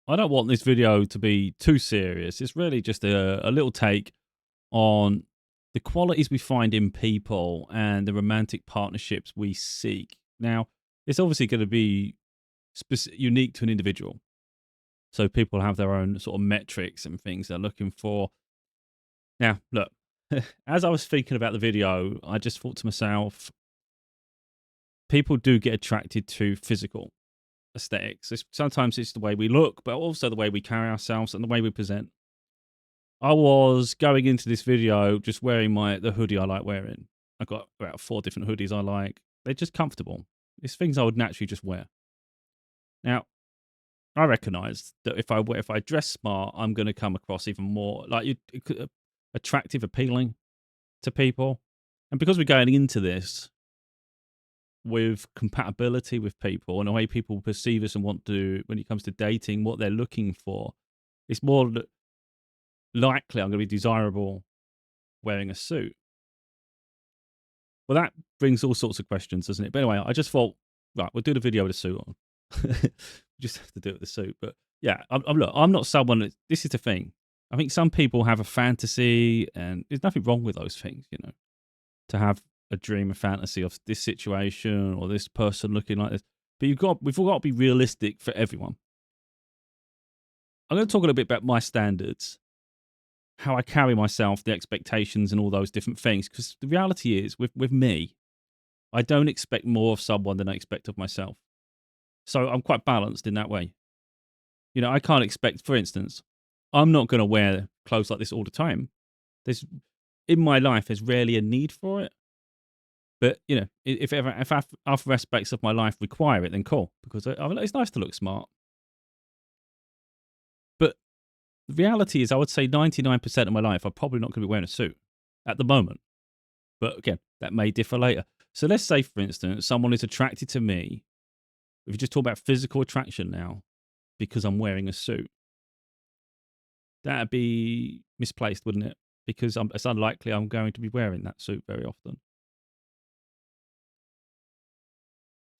I don't want this video to be too serious. It's really just a little take on the qualities we find in people and the romantic partnerships we seek. Now, it's obviously going to be unique to an individual. So people have their own sort of metrics and things they're looking for. Now, look, as I was thinking about the video, I just thought to myself, people do get attracted to physical aesthetics. Sometimes it's the way we look, but also the way we carry ourselves and the way we present. I was going into this video just wearing the hoodie I like wearing. I've got about 4 different hoodies I like. They're just comfortable. It's things I would naturally just wear. Now, I recognise that if I dress smart, I'm going to come across even more attractive, appealing to people. And because we're going into this with compatibility with people and the way people perceive us and want to, when it comes to dating, what they're looking for, it's more likely I'm going to be desirable wearing a suit. Well, that brings all sorts of questions, doesn't it? But anyway, I just thought, right, we'll do the video with a suit on. We just have to do it with the suit. But yeah, I'm not someone. This is the thing. I think some people have a fantasy, and there's nothing wrong with those things, to have a dream, a fantasy of this situation or this person looking like this. But we've all got to be realistic for everyone. I'm going to talk a little bit about my standards, how I carry myself, the expectations and all those different things. Because the reality is, with me, I don't expect more of someone than I expect of myself. So I'm quite balanced in that way. I can't expect, for instance, I'm not going to wear clothes like this all the time. In my life, there's rarely a need for it. But, if other aspects of my life require it, then cool. Because it's nice to look smart. But the reality is, I would say 99% of my life, I'm probably not going to be wearing a suit at the moment. But again, that may differ later. So let's say, for instance, someone is attracted to me. If you just talk about physical attraction now, because I'm wearing a suit, that'd be misplaced, wouldn't it? Because it's unlikely I'm going to be wearing that suit very often.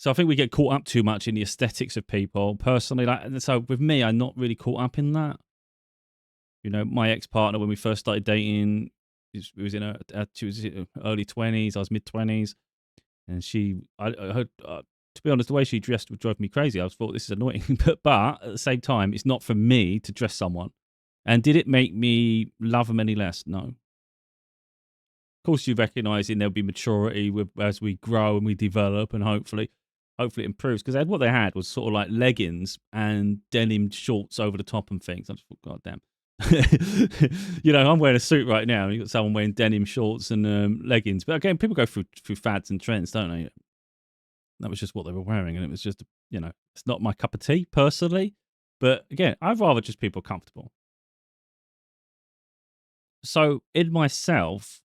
So I think we get caught up too much in the aesthetics of people. Personally, so with me, I'm not really caught up in that. My ex-partner, when we first started dating, she was in she was early 20s, I was mid-20s, and I heard, to be honest, the way she dressed would drive me crazy. I thought, this is annoying. but at the same time, it's not for me to dress someone. And did it make me love them any less? No. Of course, you recognise there'll be maturity as we grow and we develop, and hopefully it improves. Because what they had was sort of like leggings and denim shorts over the top and things. I just thought, God damn. I'm wearing a suit right now. You've got someone wearing denim shorts and leggings. But again, people go through fads and trends, don't they? That was just what they were wearing, and it was just, it's not my cup of tea personally. But again, I'd rather just people comfortable. So in myself,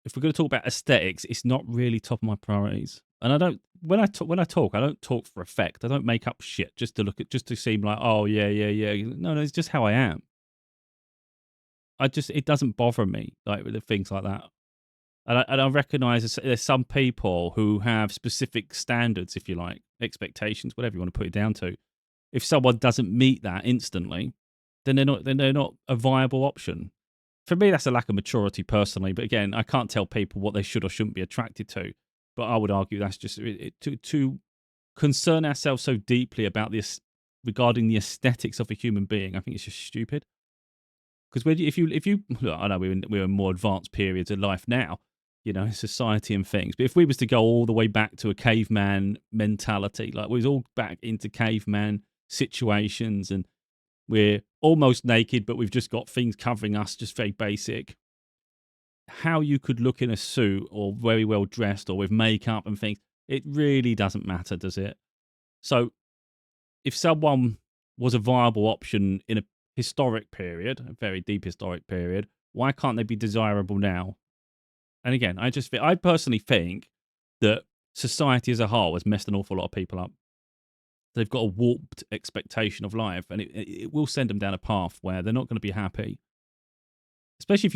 if we're going to talk about aesthetics, it's not really top of my priorities. And I don't, when I talk, I don't talk for effect. I don't make up shit just to seem like, oh yeah. No, it's just how I am. It doesn't bother me, like with things like that. And I recognise there's some people who have specific standards, if you like, expectations, whatever you want to put it down to. If someone doesn't meet that instantly, then they're not a viable option. For me, that's a lack of maturity personally. But again, I can't tell people what they should or shouldn't be attracted to. But I would argue that's just to concern ourselves so deeply about this regarding the aesthetics of a human being. I think it's just stupid. Because if you look, I know we're in more advanced periods of life now, society and things. But if we was to go all the way back to a caveman mentality, like we was all back into caveman situations, and we're almost naked, but we've just got things covering us, just very basic. How you could look in a suit or very well dressed or with makeup and things, it really doesn't matter, does it? So if someone was a viable option in a historic period, a very deep historic period, why can't they be desirable now? And again, I personally think that society as a whole has messed an awful lot of people up. They've got a warped expectation of life, and it will send them down a path where they're not going to be happy. Especially if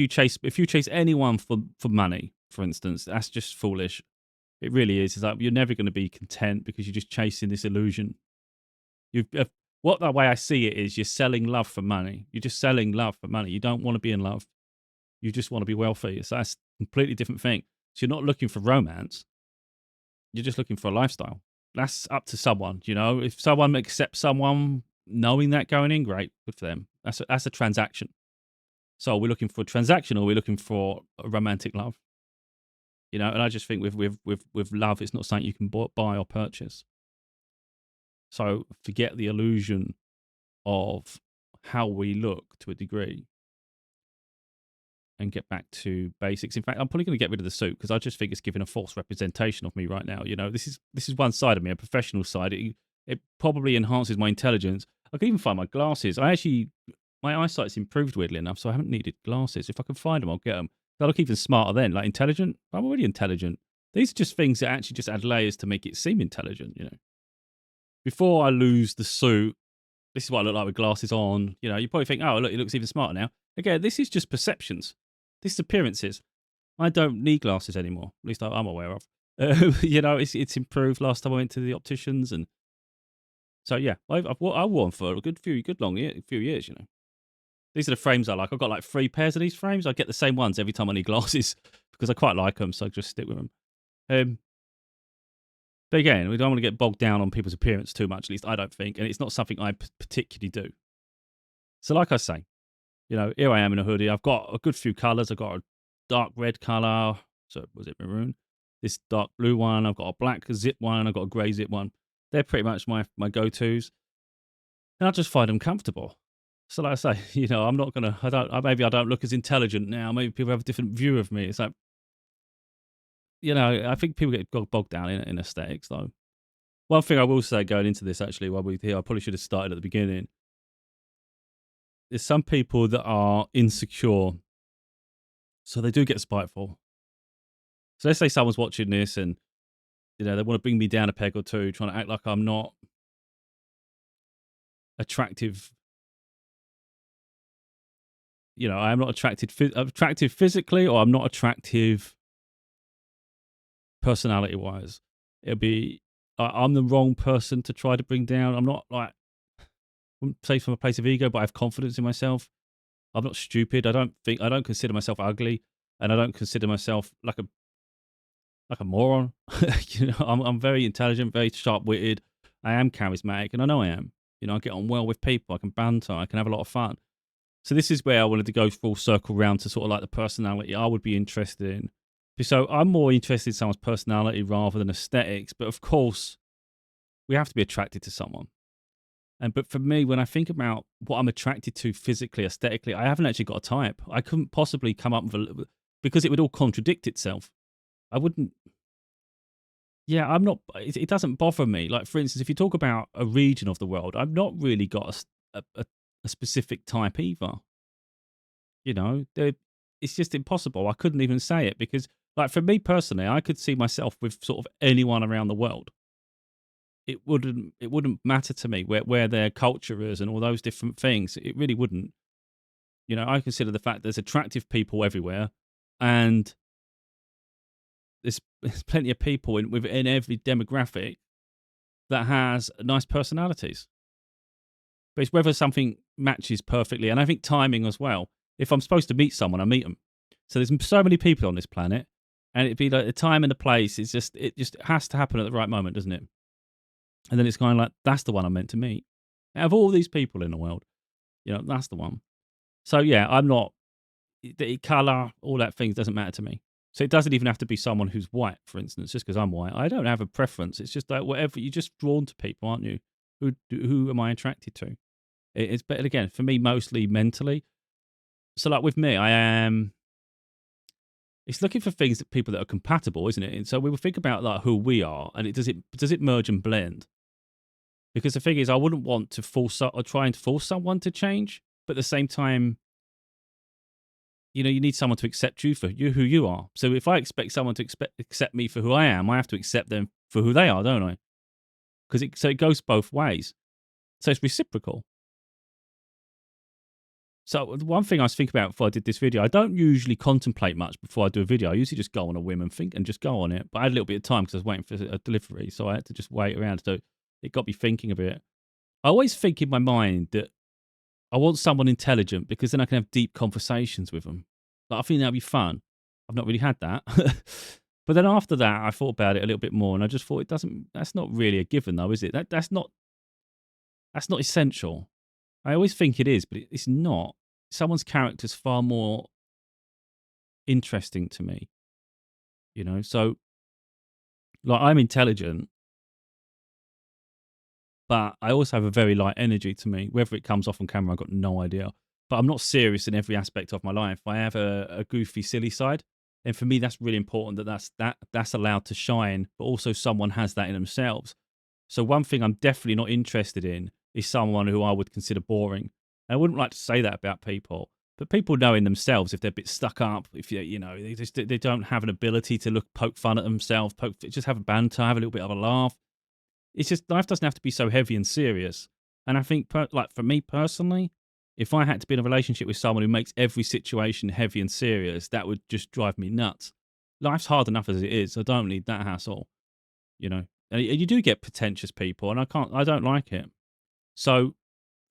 you chase anyone for money, for instance, that's just foolish. It really is. It's like you're never going to be content because you're just chasing this illusion. what the way I see it is you're selling love for money. You're just selling love for money. You don't want to be in love. You just want to be wealthy. So that's a completely different thing. So you're not looking for romance. You're just looking for a lifestyle. That's up to someone, you know. If someone accepts someone knowing that going in, great, good for them. That's a transaction. So we're looking for a transaction, or we're looking for a romantic love, you know. And I just think with love, it's not something you can buy or purchase. So forget the illusion of how we look to a degree, and get back to basics. In fact, I'm probably going to get rid of the suit because I just think it's giving a false representation of me right now. You know, this is one side of me, a professional side. It probably enhances my intelligence. I can even find my glasses. My eyesight's improved weirdly enough, so I haven't needed glasses. If I can find them, I'll get them. I look even smarter then, like intelligent. I'm already intelligent. These are just things that actually just add layers to make it seem intelligent, you know. Before I lose the suit, this is what I look like with glasses on. You know, you probably think, oh, look, it looks even smarter now. Again, this is just perceptions. This is appearances. I don't need glasses anymore. At least I'm aware of. You know, it's improved. Last time I went to the opticians, and so yeah, I wore them for a few years. You know, these are the frames I like. I've got like 3 pairs of these frames. I get the same ones every time I need glasses because I quite like them. So I just stick with them. But again, we don't want to get bogged down on people's appearance too much. At least I don't think, and it's not something I particularly do. So, like I say, you know, here I am in a hoodie. I've got a good few colours. I've got a dark red colour. So, was it maroon? This dark blue one. I've got a black zip one. I've got a grey zip one. They're pretty much my go-tos. And I just find them comfortable. So, like I say, you know, I'm not going to, maybe I don't look as intelligent now. Maybe people have a different view of me. It's like, you know, I think people get bogged down in aesthetics, though. One thing I will say going into this, actually, while we're here, I probably should have started at the beginning. There's some people that are insecure, so they do get spiteful. So let's say someone's watching this and, you know, they want to bring me down a peg or two, trying to act like I'm not attractive. You know, I'm not attractive physically, or I'm not attractive personality-wise. It'll be, I'm the wrong person to try to bring down. I'm not like, I wouldn't say from a place of ego, but I have confidence in myself. I'm not stupid. I don't consider myself ugly, and I don't consider myself like a moron. You know, I'm very intelligent, very sharp-witted. I am charismatic, and I know I am. You know, I get on well with people. I can banter. I can have a lot of fun. So this is where I wanted to go full circle round to sort of like the personality I would be interested in. So I'm more interested in someone's personality rather than aesthetics. But of course, we have to be attracted to someone. But for me, when I think about what I'm attracted to physically, aesthetically, I haven't actually got a type. I couldn't possibly come up with because it would all contradict itself. I wouldn't. Yeah, I'm not. It doesn't bother me. Like, for instance, if you talk about a region of the world, I've not really got a specific type either. You know, it's just impossible. I couldn't even say it because, like, for me personally, I could see myself with sort of anyone around the world. It wouldn't matter to me where their culture is and all those different things. It really wouldn't. You know, I consider the fact there's attractive people everywhere, and there's plenty of people within every demographic that has nice personalities. But it's whether something matches perfectly, and I think timing as well. If I'm supposed to meet someone, I meet them. So there's so many people on this planet, and it'd be like the time and the place. It just has to happen at the right moment, doesn't it? And then it's kind of like, that's the one I'm meant to meet. Out of all these people in the world, you know, that's the one. So yeah, I'm not, the colour, all that things doesn't matter to me. So it doesn't even have to be someone who's white, for instance, just because I'm white. I don't have a preference. It's just like whatever, you're just drawn to people, aren't you? Who am I attracted to? It's better, again, for me, mostly mentally. So like with me, it's looking for things that people that are compatible, isn't it? And so we will think about like who we are, and does it merge and blend? Because the thing is, I wouldn't want to force or try and force someone to change, but at the same time, you know, you need someone to accept you for who you are. So if I expect someone to accept me for who I am, I have to accept them for who they are, don't I? Because it goes both ways. So it's reciprocal. So the one thing I was thinking about before I did this video, I don't usually contemplate much before I do a video. I usually just go on a whim and think and just go on it. But I had a little bit of time because I was waiting for a delivery, so I had to just wait around. So it got me thinking a bit. I always think in my mind that I want someone intelligent because then I can have deep conversations with them. Like, I think that'd be fun. I've not really had that. But then after that, I thought about it a little bit more, and I just thought it doesn't. That's not really a given, though, is it? That's not essential. I always think it is, but it's not. Someone's character's far more interesting to me, you know. So, like, I'm intelligent, but I also have a very light energy to me. Whether it comes off on camera, I've got no idea. But I'm not serious in every aspect of my life. I have a goofy, silly side, and for me, that's really important. That's allowed to shine, but also someone has that in themselves. So one thing I'm definitely not interested in is someone who I would consider boring. And I wouldn't like to say that about people, but people know in themselves if they're a bit stuck up, if they don't have an ability to poke fun at themselves, just have a banter, have a little bit of a laugh. It's just life doesn't have to be so heavy and serious. And I think, like for me personally, if I had to be in a relationship with someone who makes every situation heavy and serious, that would just drive me nuts. Life's hard enough as it is. I don't need that hassle, you know. And you do get pretentious people, and I don't like it. So,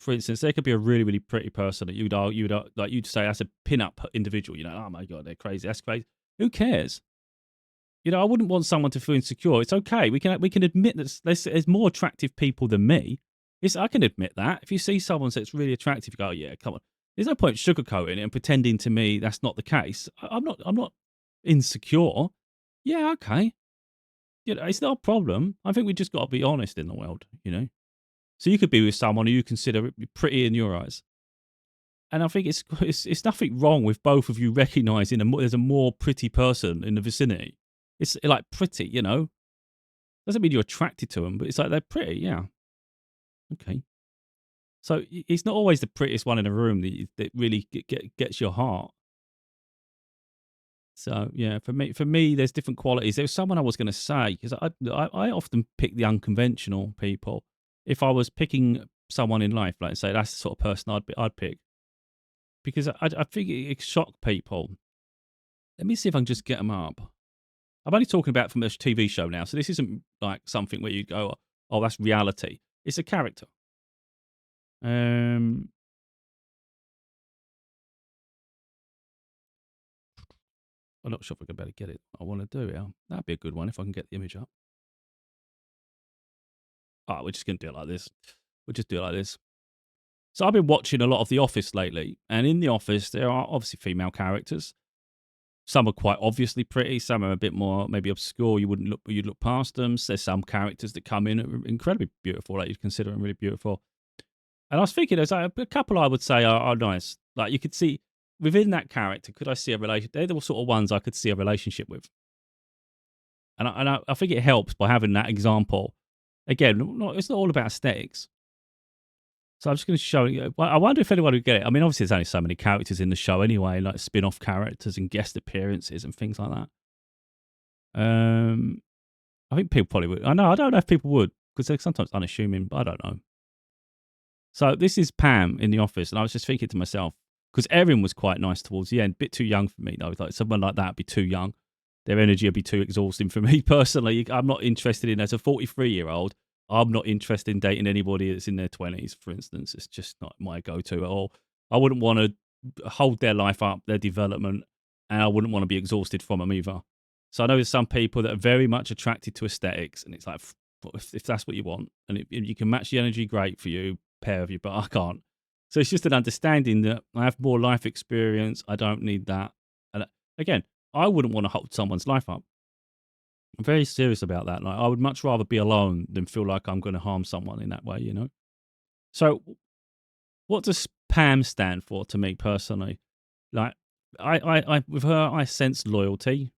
for instance, there could be a really, really pretty person that you'd say that's a pin-up individual. You know, oh my god, they're crazy. That's crazy. Who cares? You know, I wouldn't want someone to feel insecure. It's okay. We can admit that there's more attractive people than me. I can admit that. If you see someone that's really attractive, you go, oh, yeah, come on. There's no point sugarcoating it and pretending to me that's not the case. I'm not insecure. Yeah, okay. You know, it's not a problem. I think we just got to be honest in the world, you know. So you could be with someone who you consider pretty in your eyes, and I think it's nothing wrong with both of you recognizing there's a more pretty person in the vicinity. It's like pretty, you know. Doesn't mean you're attracted to them, but it's like they're pretty, yeah. Okay. So it's not always the prettiest one in the room that really gets your heart. So yeah, for me, there's different qualities. There was someone I was going to say because I often pick the unconventional people. If I was picking someone in life, like say that's the sort of person I'd pick because I think it shock people. Let me see if I can just get them up. I'm only talking about from a TV show now, so this isn't like something where you go, "Oh, that's reality." It's a character. Um, I'm not sure if I can better get it. I want to do it. That'd be a good one if I can get the image up. Oh, we're just gonna do it like this. We'll just do it like this. So I've been watching a lot of The Office lately, and in The Office there are obviously female characters. Some are quite obviously pretty. Some are a bit more maybe obscure. You'd look past them. There's some characters that come in that are incredibly beautiful, like you'd consider them really beautiful. And I was thinking, there's like a couple I would say are nice. Like you could see within that character, could I see a relation? They're the sort of ones I could see a relationship with. And I think it helps by having that example. Again, it's not all about aesthetics. So I'm just going to show you. I wonder if anyone would get it. I mean, obviously, there's only so many characters in the show anyway, like spin-off characters and guest appearances and things like that. I think people probably would. I don't know if people would because they're sometimes unassuming, but I don't know. So this is Pam in The Office, and I was just thinking to myself because Erin was quite nice towards the end, a bit too young for me though. Like someone like that would be too young. Their energy would be too exhausting for me personally. I'm not interested in as a 43-year-old. I'm not interested in dating anybody that's in their 20s, for instance. It's just not my go-to at all. I wouldn't want to hold their life up, their development, and I wouldn't want to be exhausted from them either. So I know there's some people that are very much attracted to aesthetics, and it's like, if that's what you want, and if you can match the energy, great for you, pair of you, but I can't. So it's just an understanding that I have more life experience. I don't need that. And again, I wouldn't want to hold someone's life up. I'm very serious about that. Like, I would much rather be alone than feel like I'm going to harm someone in that way, you know? So, what does Pam stand for to me personally? Like, with her, I sense loyalty.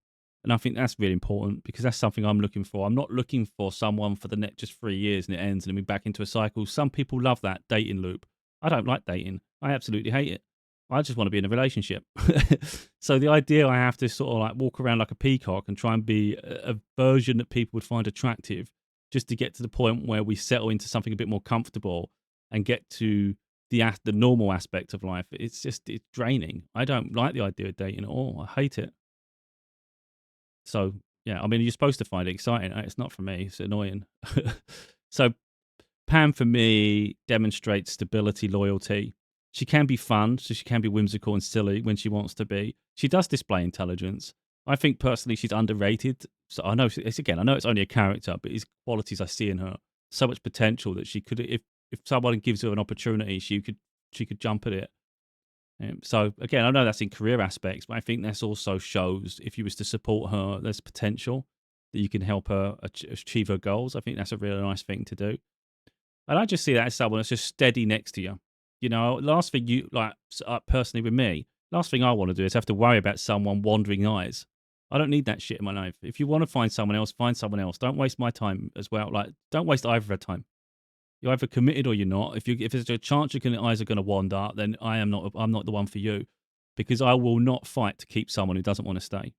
And I think that's really important because that's something I'm looking for. I'm not looking for someone for the next just 3 years and it ends and then we're back into a cycle. Some people love that dating loop. I don't like dating. I absolutely hate it. I just want to be in a relationship. So the idea I have to sort of like walk around like a peacock and try and be a version that people would find attractive just to get to the point where we settle into something a bit more comfortable and get to the normal aspect of life. It's draining. I don't like the idea of dating at all. I hate it. So yeah, I mean, you're supposed to find it exciting. It's not for me. It's annoying. So Pam, for me, demonstrates stability, loyalty. She can be fun, so she can be whimsical and silly when she wants to be. She does display intelligence. I think personally she's underrated. So I know it's again, I know it's only a character, but it's qualities I see in her. So much potential that she could, if someone gives her an opportunity, she could jump at it. So again, I know that's in career aspects, but I think that's also shows if you was to support her, there's potential that you can help her achieve her goals. I think that's a really nice thing to do. And I just see that as someone that's just steady next to you. You know, last thing you like personally with me, last thing I want to do is have to worry about someone wandering eyes. I don't need that shit in my life. If you want to find someone else, find someone else. Don't waste my time as well. Like, don't waste either of our time. You're either committed or you're not. If there's a chance your eyes are going to wander, then I'm not the one for you, because I will not fight to keep someone who doesn't want to stay.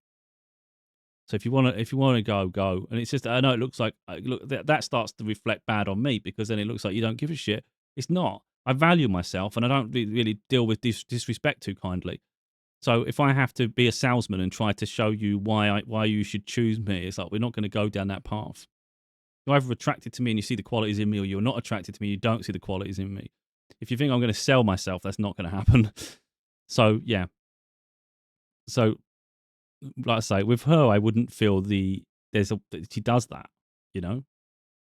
So if you want to go. And it's just, I know it looks like, look, that starts to reflect bad on me, because then it looks like you don't give a shit. It's not. I value myself, and I don't really deal with disrespect too kindly. So if I have to be a salesman and try to show you why you should choose me, it's like we're not going to go down that path. You're either attracted to me and you see the qualities in me, or you're not attracted to me, you don't see the qualities in me. If you think I'm going to sell myself, that's not going to happen. So yeah. So like I say, with her, I wouldn't feel she does that, you know.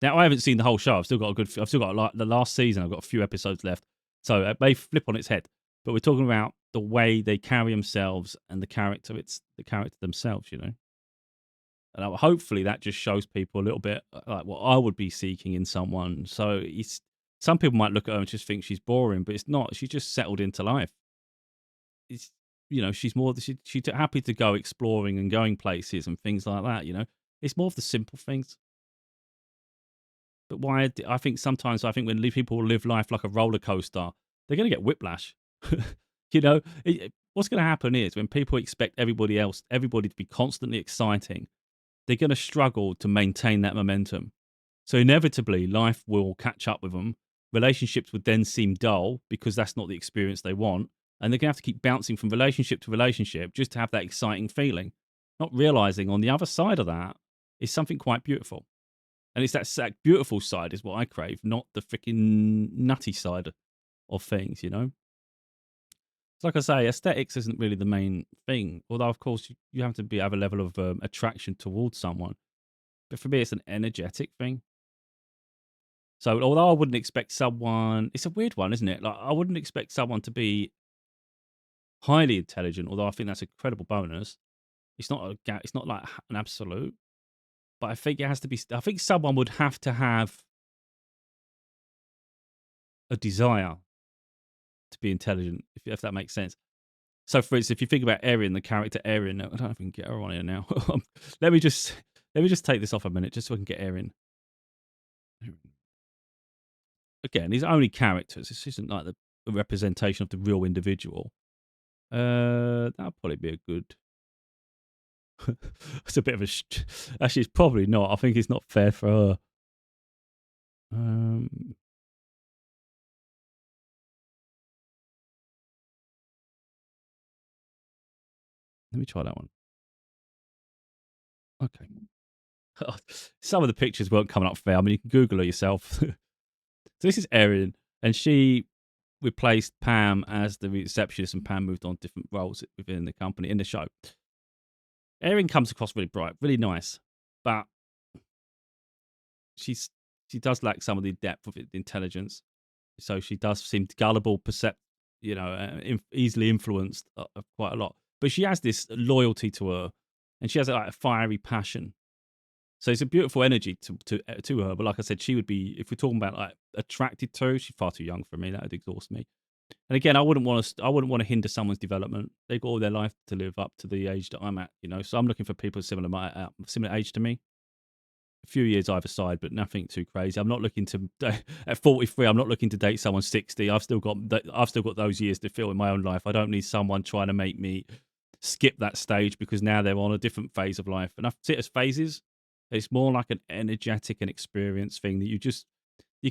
Now I haven't seen the whole show. I've still got like the last season. I've got a few episodes left, so it may flip on its head. But we're talking about the way they carry themselves and the character. It's the character themselves, you know. And hopefully that just shows people a little bit like what I would be seeking in someone. So some people might look at her and just think she's boring, but it's not. She's just settled into life. It's, you know, she's happy to go exploring and going places and things like that. You know, it's more of the simple things. But I think sometimes when people live life like a roller coaster, they're going to get whiplash. You know, what's going to happen is when people expect everybody to be constantly exciting, they're going to struggle to maintain that momentum. So inevitably, life will catch up with them. Relationships would then seem dull because that's not the experience they want. And they're going to have to keep bouncing from relationship to relationship just to have that exciting feeling, not realizing on the other side of that is something quite beautiful. And it's that beautiful side is what I crave, not the freaking nutty side of things, you know? So like I say, aesthetics isn't really the main thing. Although, of course, you have to have a level of attraction towards someone. But for me, it's an energetic thing. So although I wouldn't expect someone, it's a weird one, isn't it? Like I wouldn't expect someone to be highly intelligent, although I think that's a credible bonus. It's not like an absolute, but I think it has to be. I think someone would have to have a desire to be intelligent, if that makes sense. So, for instance, if you think about Erin, the character Erin, I don't know if I can get her on here now. let me just take this off a minute, just so I can get Erin. Again, these are only characters. This isn't like the representation of the real individual. That'll probably be a good. It's a bit of a. Actually, it's probably not. I think it's not fair for her. Let me try that one. Okay. Some of the pictures weren't coming up fair. I mean, you can Google her yourself. So this is Erin, and she replaced Pam as the receptionist, and Pam moved on to different roles within the company in the show. Erin comes across really bright, really nice, but she does lack some of the depth of intelligence. So she does seem gullible, easily influenced quite a lot. But she has this loyalty to her, and she has like a fiery passion. So it's a beautiful energy to her. But like I said, she would be, if we're talking about like attracted to, she's far too young for me. That would exhaust me. And again, I wouldn't want to hinder someone's development. They've got all their life to live up to the age that I'm at, you know. So I'm looking for people similar age to me. A few years either side, but nothing too crazy. I'm not looking to at 43. I'm not looking to date someone 60. I've still got those years to fill in my own life. I don't need someone trying to make me skip that stage because now they're on a different phase of life. And I see it as phases. It's more like an energetic and experience thing that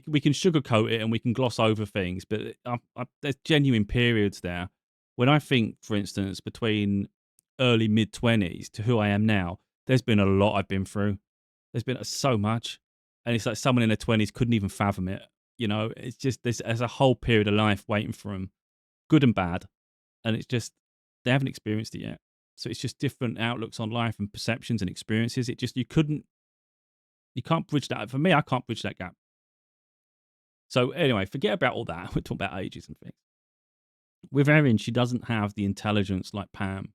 we can sugarcoat it and we can gloss over things, but there's genuine periods there. When I think, for instance, between early mid-20s to who I am now, there's been a lot I've been through. There's been so much, And it's like someone in their 20s couldn't even fathom it. It's just there's a whole period of life waiting for them, good and bad. And it's just, they haven't experienced it yet. So it's just different outlooks on life and perceptions and experiences. It just, you can't bridge that. For me, I can't bridge that gap. So anyway, forget about all that. We're talking about ages and things. With Erin, she doesn't have the intelligence like Pam.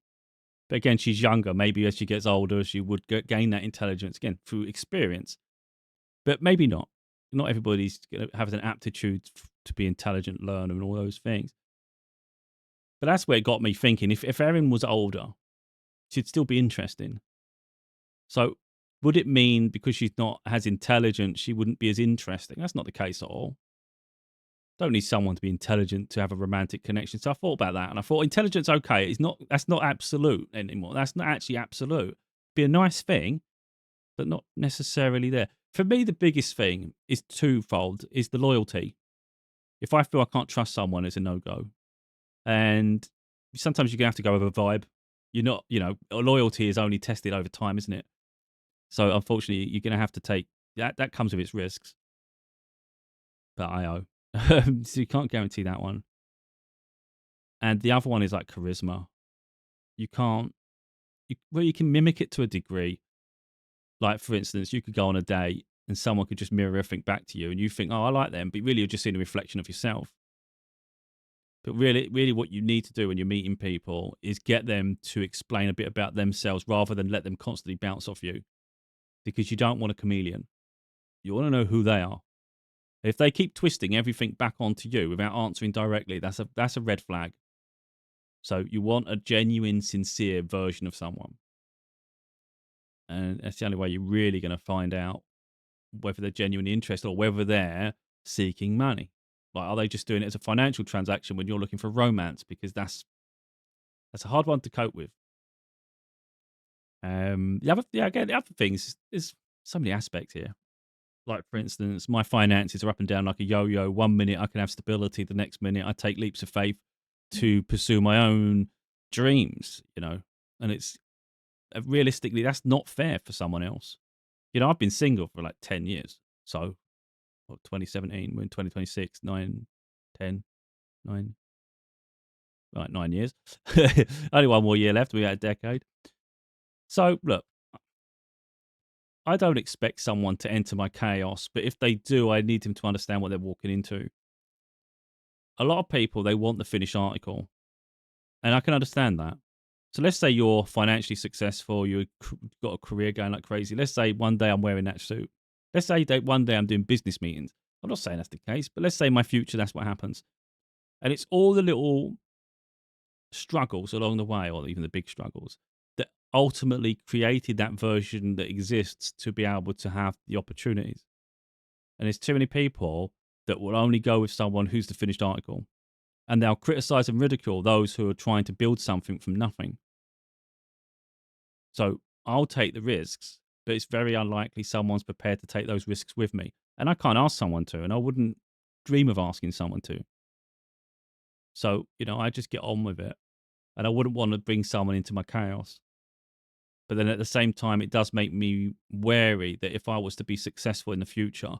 But again, she's younger. Maybe as she gets older, she would gain that intelligence again through experience. But maybe not. Not everybody's going to have an aptitude to be intelligent, learner, and all those things. But that's where it got me thinking. If Erin was older, she'd still be interesting. So would it mean because she's not as intelligent, she wouldn't be as interesting? That's not the case at all. Don't need someone to be intelligent to have a romantic connection. So I thought about that, and I thought intelligence, okay, that's not absolute anymore. That's not actually absolute. Be a nice thing, but not necessarily there. For me, the biggest thing is twofold: is the loyalty. If I feel I can't trust someone, it's a no-go. And sometimes you're gonna have to go with a vibe. You're not, loyalty is only tested over time, isn't it? So unfortunately, you're gonna have to take that. That comes with its risks. But IO. So you can't guarantee that one. And the other one is like charisma. You can't, you can mimic it to a degree. Like, for instance, you could go on a date and someone could just mirror everything back to you and you think, oh, I like them. But really, you're just seeing a reflection of yourself. But really what you need to do when you're meeting people is get them to explain a bit about themselves rather than let them constantly bounce off you. Because you don't want a chameleon. You want to know who they are. If they keep twisting everything back onto you without answering directly, that's a red flag. So you want a genuine, sincere version of someone. And that's the only way you're really going to find out whether they're genuinely interested or whether they're seeking money. Like, are they just doing it as a financial transaction when you're looking for romance? Because that's a hard one to cope with. The other things, there's so many aspects here. Like, for instance, my finances are up and down like a yo-yo. 1 minute I can have stability, the next minute I take leaps of faith to pursue my own dreams, and it's realistically, that's not fair for someone else. I've been single for like 10 years. So 2017, we're in 2026, 9, 10, 9, right, 9 years. Only one more year left. We got a decade. So look, I don't expect someone to enter my chaos, but if they do, I need them to understand what they're walking into. A lot of people, they want the finished article, and I can understand that. So let's say you're financially successful, you've got a career going like crazy. Let's say one day I'm wearing that suit. Let's say that one day I'm doing business meetings. I'm not saying that's the case, but let's say in my future that's what happens. And it's all the little struggles along the way, or even the big struggles, that ultimately created that version that exists to be able to have the opportunities. And there's too many people that will only go with someone who's the finished article. And they'll criticize and ridicule those who are trying to build something from nothing. So I'll take the risks, but it's very unlikely someone's prepared to take those risks with me. And I can't ask someone to, and I wouldn't dream of asking someone to. So, I just get on with it. And I wouldn't want to bring someone into my chaos. But then at the same time, it does make me wary that if I was to be successful in the future,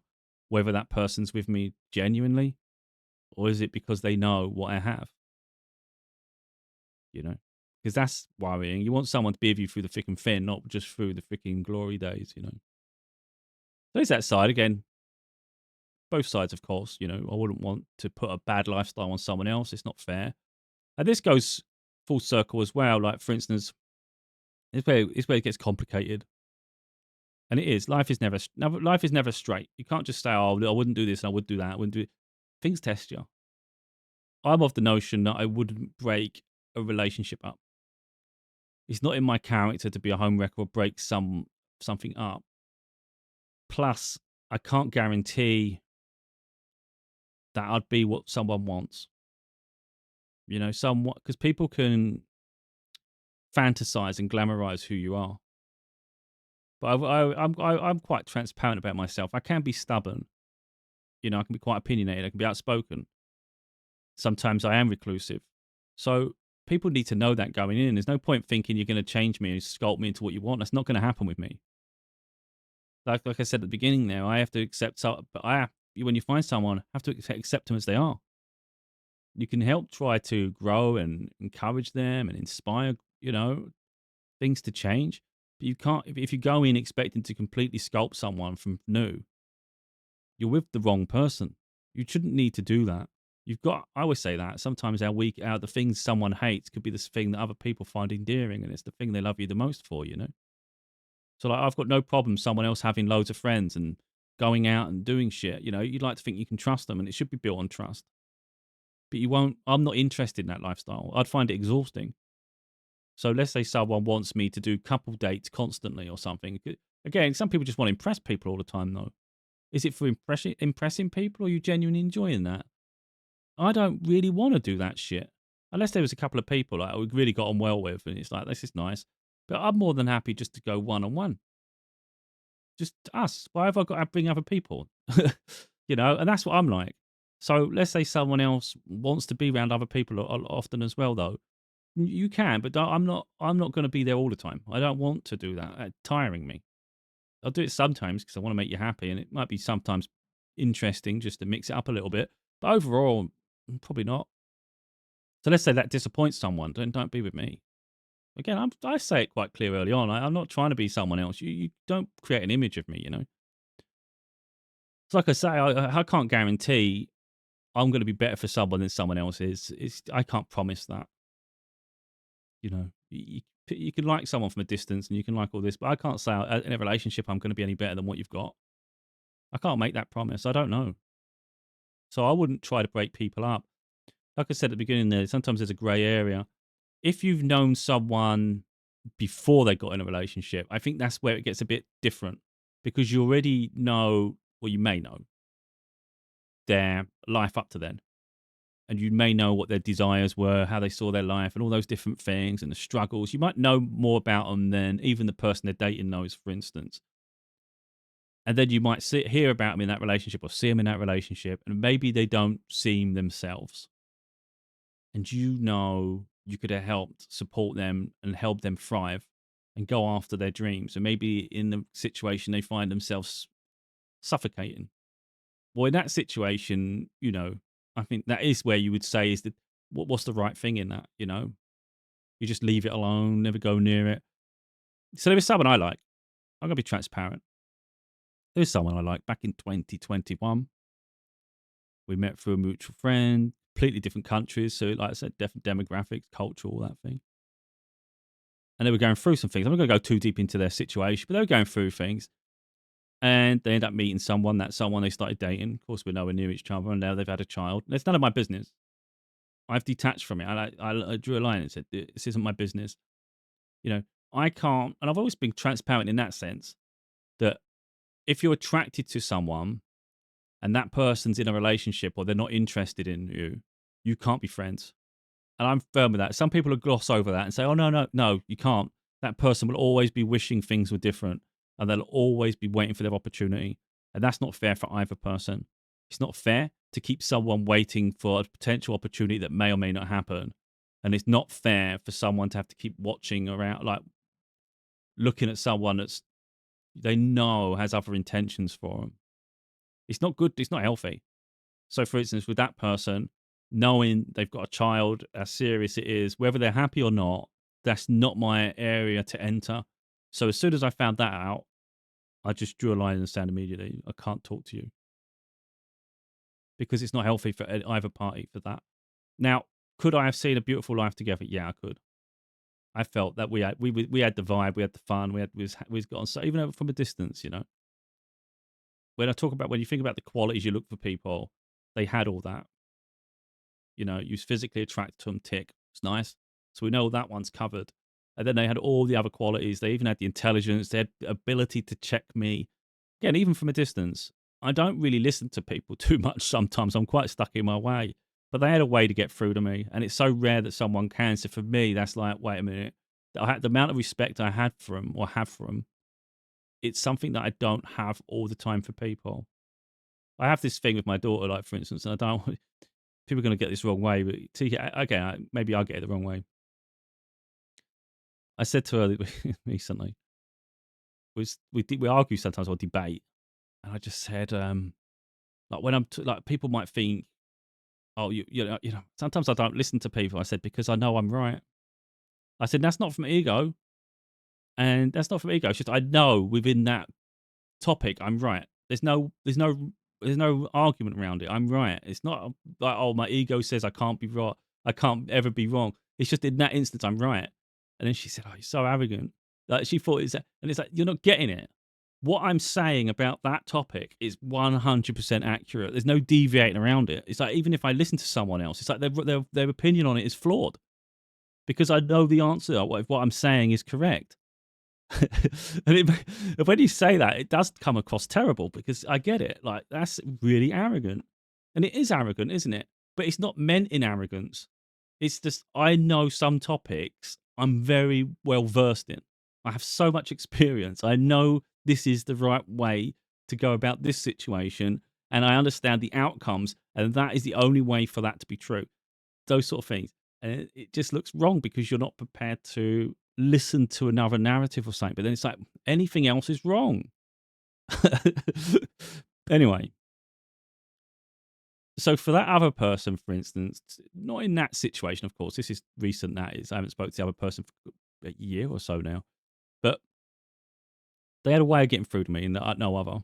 whether that person's with me genuinely, or is it because they know what I have? Because that's worrying. You want someone to be with you through the thick and thin, not just through the freaking glory days, There's that side again. Both sides, of course. I wouldn't want to put a bad lifestyle on someone else. It's not fair. And this goes full circle as well. Like, for instance, it's where it gets complicated. And it is. Life is never straight. You can't just say, oh, I wouldn't do this and I would do that. I wouldn't do it. Things test you. I'm of the notion that I wouldn't break a relationship up. It's not in my character to be a homewrecker or break something up. Plus, I can't guarantee that I'd be what someone wants. Somewhat, because people can fantasize and glamorize who you are. But I'm quite transparent about myself. I can be stubborn. I can be quite opinionated. I can be outspoken. Sometimes I am reclusive. So people need to know that going in. There's no point thinking you're going to change me and sculpt me into what you want. That's not going to happen with me. Like I said at the beginning there, I have to accept but when you find someone, have to accept them as they are. You can help try to grow and encourage them and inspire, things to change. But you can't, if you go in expecting to completely sculpt someone from new, you're with the wrong person. You shouldn't need to do that. I always say that sometimes the things someone hates could be the thing that other people find endearing, and it's the thing they love you the most for. So like, I've got no problem someone else having loads of friends and going out and doing shit. You'd like to think you can trust them, and it should be built on trust. But you won't. I'm not interested in that lifestyle. I'd find it exhausting. So let's say someone wants me to do couple dates constantly or something. Again, some people just want to impress people all the time, though. Is it for impressing people, or are you genuinely enjoying that? I don't really want to do that shit. Unless there was a couple of people like we really got on well with, and it's like, this is nice. But I'm more than happy just to go one on one. Just us. Why have I got to bring other people? And that's what I'm like. So let's say someone else wants to be around other people often as well, though. You can, but I'm not. I'm not going to be there all the time. I don't want to do that. It's tiring me. I'll do it sometimes because I want to make you happy, and it might be sometimes interesting just to mix it up a little bit. But overall, probably not. So let's say that disappoints someone, then don't be with me. Again, I say it quite clear early on. I'm not trying to be someone else. You don't create an image of me. It's like I say, I can't guarantee I'm going to be better for someone than someone else is. I can't promise that. You can like someone from a distance and you can like all this, but I can't say in a relationship I'm going to be any better than what you've got. I can't make that promise. I don't know. So I wouldn't try to break people up. Like I said at the beginning there, sometimes there's a grey area. If you've known someone before they got in a relationship, I think that's where it gets a bit different because you already know, or you may know, their life up to then. And you may know what their desires were, how they saw their life, and all those different things and the struggles. You might know more about them than even the person they're dating knows, for instance. And then you might hear about them in that relationship or see them in that relationship, and maybe they don't seem themselves. And you could have helped support them and help them thrive and go after their dreams. And maybe in the situation they find themselves suffocating. Well, in that situation, I think that is where you would say is that what's the right thing in that, You just leave it alone, never go near it. So there is someone I like. I'm going to be transparent. There's someone I like back in 2021. We met through a mutual friend, completely different countries. So, like I said, different demographics, culture, all that thing. And they were going through some things. I'm not going to go too deep into their situation, but they were going through things. And they end up meeting someone. That someone they started dating. Of course, we're nowhere near each other. And now they've had a child. It's none of my business. I've detached from it. I drew a line and said, this isn't my business. I can't. And I've always been transparent in that sense that if you're attracted to someone and that person's in a relationship or they're not interested in you, you can't be friends. And I'm firm with that. Some people will gloss over that and say, oh, no, you can't. That person will always be wishing things were different and they'll always be waiting for their opportunity. And that's not fair for either person. It's not fair to keep someone waiting for a potential opportunity that may or may not happen. And it's not fair for someone to have to keep watching around, like looking at someone they know has other intentions for them. It's not good. It's not healthy. So, for instance, with that person, knowing they've got a child, how serious it is, whether they're happy or not, that's not my area to enter. So, as soon as I found that out, I just drew a line in the sand immediately. I can't talk to you because it's not healthy for either party for that. Now, could I have seen a beautiful life together? Yeah, I could. I felt that we had the vibe, we had the fun, we got on. So even from a distance, when you think about the qualities you look for people, they had all that. You was physically attracted to them, tick. It's nice. So we know that one's covered. And then they had all the other qualities. They even had the intelligence. They had the ability to check me. Again, even from a distance, I don't really listen to people too much sometimes. I'm quite stuck in my way. But they had a way to get through to me. And it's so rare that someone can. So for me, that's like, wait a minute. The amount of respect I had for them or have for them, it's something that I don't have all the time for people. I have this thing with my daughter, like, for instance, and I don't people are going to get this wrong way, but okay, maybe I'll get it the wrong way. I said to her recently, we argue sometimes or debate, and I just said, like when like people might think, oh, you know, sometimes I don't listen to people. I said because I know I'm right. I said that's not from ego, and that's not from ego. It's just I know within that topic I'm right. There's no argument around it. I'm right. It's not like, oh, my ego says I can't be right. I can't ever be wrong. It's just in that instance I'm right. And then she said, "Oh, you're so arrogant." Like she thought it's, and it's like you're not getting it. What I'm saying about that topic is 100% accurate. There's no deviating around it. It's like even if I listen to someone else, it's like their opinion on it is flawed because I know the answer. What I'm saying is correct. And when you say that, it does come across terrible because I get it. Like, that's really arrogant. And it is arrogant, isn't it? But it's not meant in arrogance. It's just, I know some topics I'm very well versed in. I have so much experience. I know this is the right way to go about this situation. And I understand the outcomes. And that is the only way for that to be true. Those sort of things. And it just looks wrong because you're not prepared to listen to another narrative or something. But then it's like anything else is wrong. Anyway, so for that other person, for instance, not in that situation, of course, this is recent, that is. I haven't spoken to the other person for a year or so now. But they had a way of getting through to me and no other.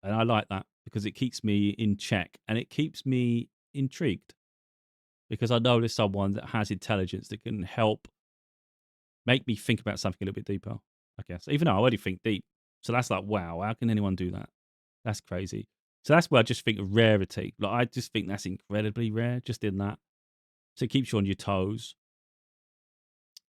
And I like that because it keeps me in check and it keeps me intrigued because I know there's someone that has intelligence that can help make me think about something a little bit deeper, I guess. Even though I already think deep. So that's like, wow, how can anyone do that? That's crazy. So that's where I just think of rarity. Like I just think that's incredibly rare, just in that. So it keeps you on your toes.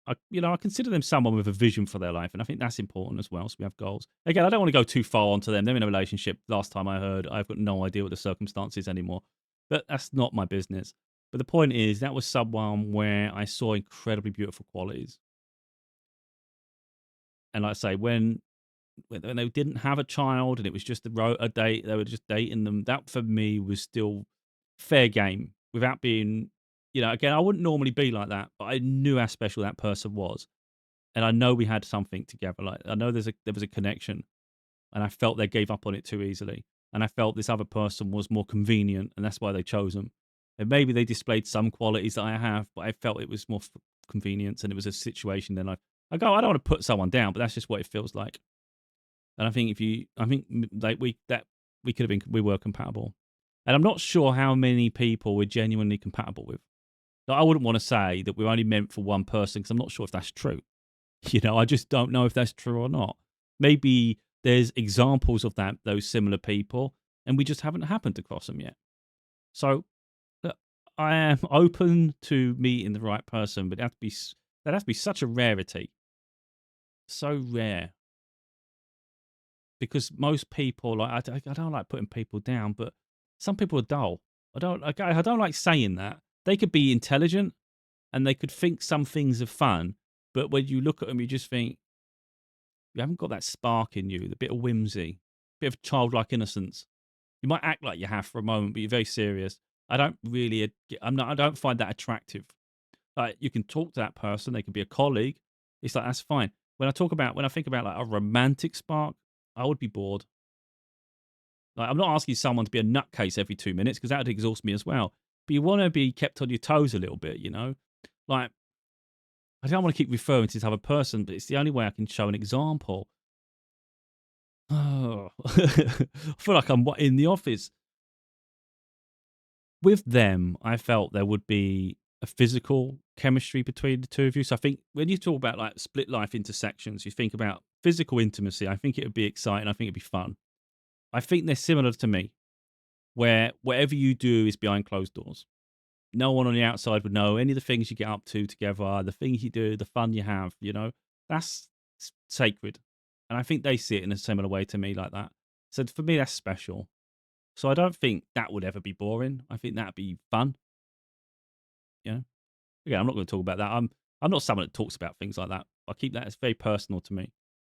I consider them someone with a vision for their life, and I think that's important as well. So we have goals. Again, I don't want to go too far onto them. They're in a relationship. Last time I heard, I've got no idea what the circumstances anymore, but that's not my business. But the point is, that was someone where I saw incredibly beautiful qualities. And like I say, when they didn't have a child and it was just a date, they were just dating them. That for me was still fair game without being, again, I wouldn't normally be like that, but I knew how special that person was. And I know we had something together. Like I know there was a connection and I felt they gave up on it too easily. And I felt this other person was more convenient and that's why they chose them. And maybe they displayed some qualities that I have, but I felt it was more convenience and it was a situation. Then I don't want to put someone down, but that's just what it feels like. And I think we could have been, we were compatible. And I'm not sure how many people we're genuinely compatible with. Like, I wouldn't want to say that we're only meant for one person because I'm not sure if that's true. I just don't know if that's true or not. Maybe there's examples of those similar people, and we just haven't happened across them yet. So I am open to meeting the right person, but that has to be such a rarity. So rare. Because most people, like I don't like putting people down, but some people are dull. I don't like saying that. They could be intelligent and they could think some things are fun, but when you look at them, you just think you haven't got that spark in you, the bit of whimsy, bit of childlike innocence. You might act like you have for a moment, but you're very serious. I don't really, I don't find that attractive. Like you can talk to that person, they could be a colleague. It's like that's fine. When I think about like a romantic spark, I would be bored. Like, I'm not asking someone to be a nutcase every 2 minutes because that would exhaust me as well. But you want to be kept on your toes a little bit, Like, I don't want to keep referring to this other person, but it's the only way I can show an example. Oh, I feel like I'm in the office. With them, I felt there would be a physical chemistry between the two of you. So I think when you talk about like split life intersections, you think about physical intimacy. I think it would be exciting. I think it'd be fun. I think they're similar to me, where whatever you do is behind closed doors. No one on the outside would know any of the things you get up to together, the things you do, the fun you have, that's sacred. And I think they see it in a similar way to me like that. So for me, that's special. So I don't think that would ever be boring. I think that'd be fun. Again, I'm not going to talk about that. I'm not someone that talks about things like that. I keep that as very personal to me.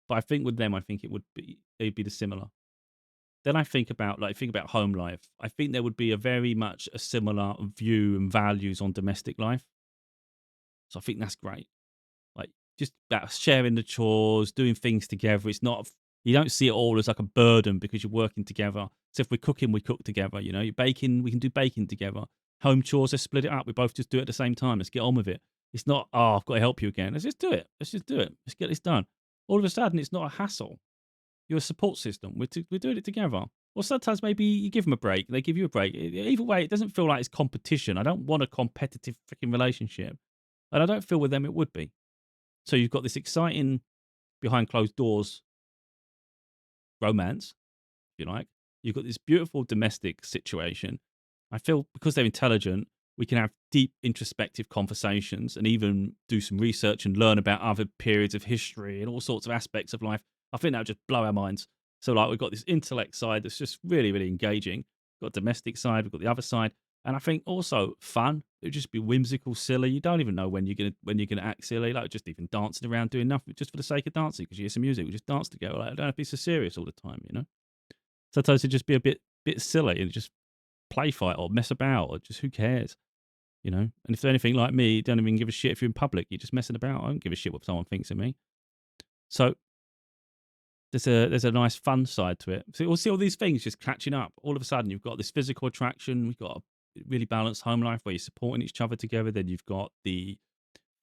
But I think with them, I think it'd be the similar. Then I think about home life. I think there would be a very much a similar view and values on domestic life. So I think that's great. Like just about sharing the chores, doing things together. It's not, you don't see it all as like a burden because you're working together. So if we're cooking, we cook together. You know, you're baking, we can do baking together. Home chores, let's split it up. We both just do it at the same time. Let's get on with it. It's not, oh, I've got to help you again. Let's just do it. Let's just do it. Let's get this done. All of a sudden, it's not a hassle. You're a support system. We're doing it together. Or sometimes maybe you give them a break. They give you a break. Either way, it doesn't feel like it's competition. I don't want a competitive freaking relationship. And I don't feel with them it would be. So you've got this exciting behind closed doors romance, if you like. You've got this beautiful domestic situation. I feel because they're intelligent, we can have deep introspective conversations and even do some research and learn about other periods of history and all sorts of aspects of life. I think that would just blow our minds. So like we've got this intellect side that's just really, really engaging. We've got domestic side, we've got the other side. And I think also fun. It would just be whimsical, silly. You don't even know when you're gonna act silly. Like just even dancing around, doing nothing just for the sake of dancing because you hear some music. We just dance together. Like, I don't have to be so serious all the time, you know. Sometimes it'd just be a bit silly and just play fight or mess about or just who cares, you know. And if they're anything like me, you don't even give a shit if you're in public. You're just messing about. I don't give a shit what someone thinks of me. So there's a nice fun side to it. So you'll see all these things just catching up. All of a sudden, you've got this physical attraction. We've got a really balanced home life where you're supporting each other together. Then you've got the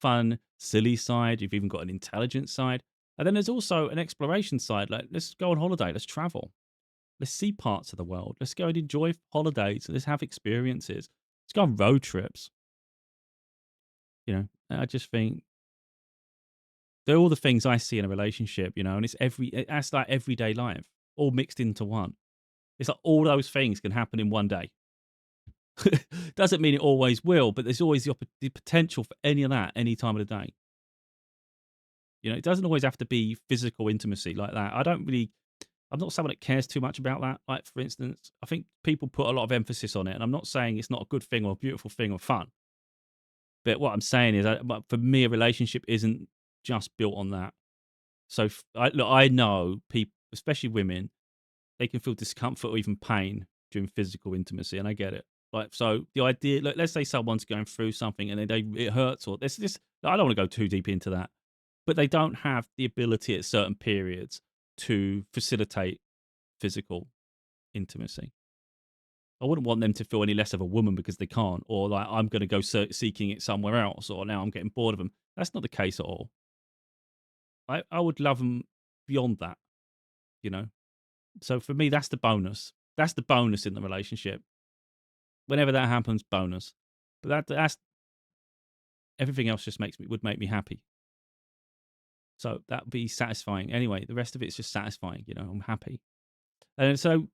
fun, silly side. You've even got an intelligent side. And then there's also an exploration side. Like, let's go on holiday. Let's travel. Let's see parts of the world. Let's go and enjoy holidays. Let's have experiences. Let's go on road trips. You know, I just think they're all the things I see in a relationship, you know, and that's like everyday life, all mixed into one. It's like all those things can happen in one day. Doesn't mean it always will, but there's always the potential for any of that any time of the day. You know, it doesn't always have to be physical intimacy like that. I'm not someone that cares too much about that. Like, for instance, I think people put a lot of emphasis on it, and I'm not saying it's not a good thing or a beautiful thing or fun. But what I'm saying is, for me, a relationship isn't just built on that. So, I know people, especially women, they can feel discomfort or even pain during physical intimacy, and I get it. Like, so the idea, let's say someone's going through something and it hurts, or this. I don't want to go too deep into that, but they don't have the ability at certain periods to facilitate physical intimacy. I wouldn't want them to feel any less of a woman because they can't, or like I'm going to go seeking it somewhere else, or now I'm getting bored of them. That's not the case at all. I would love them beyond that, you know. So for me, that's the bonus. That's the bonus in the relationship. Whenever that happens, bonus. But that's everything else. Just would make me happy. So that would be satisfying. Anyway, the rest of it's just satisfying. You know, I'm happy, and so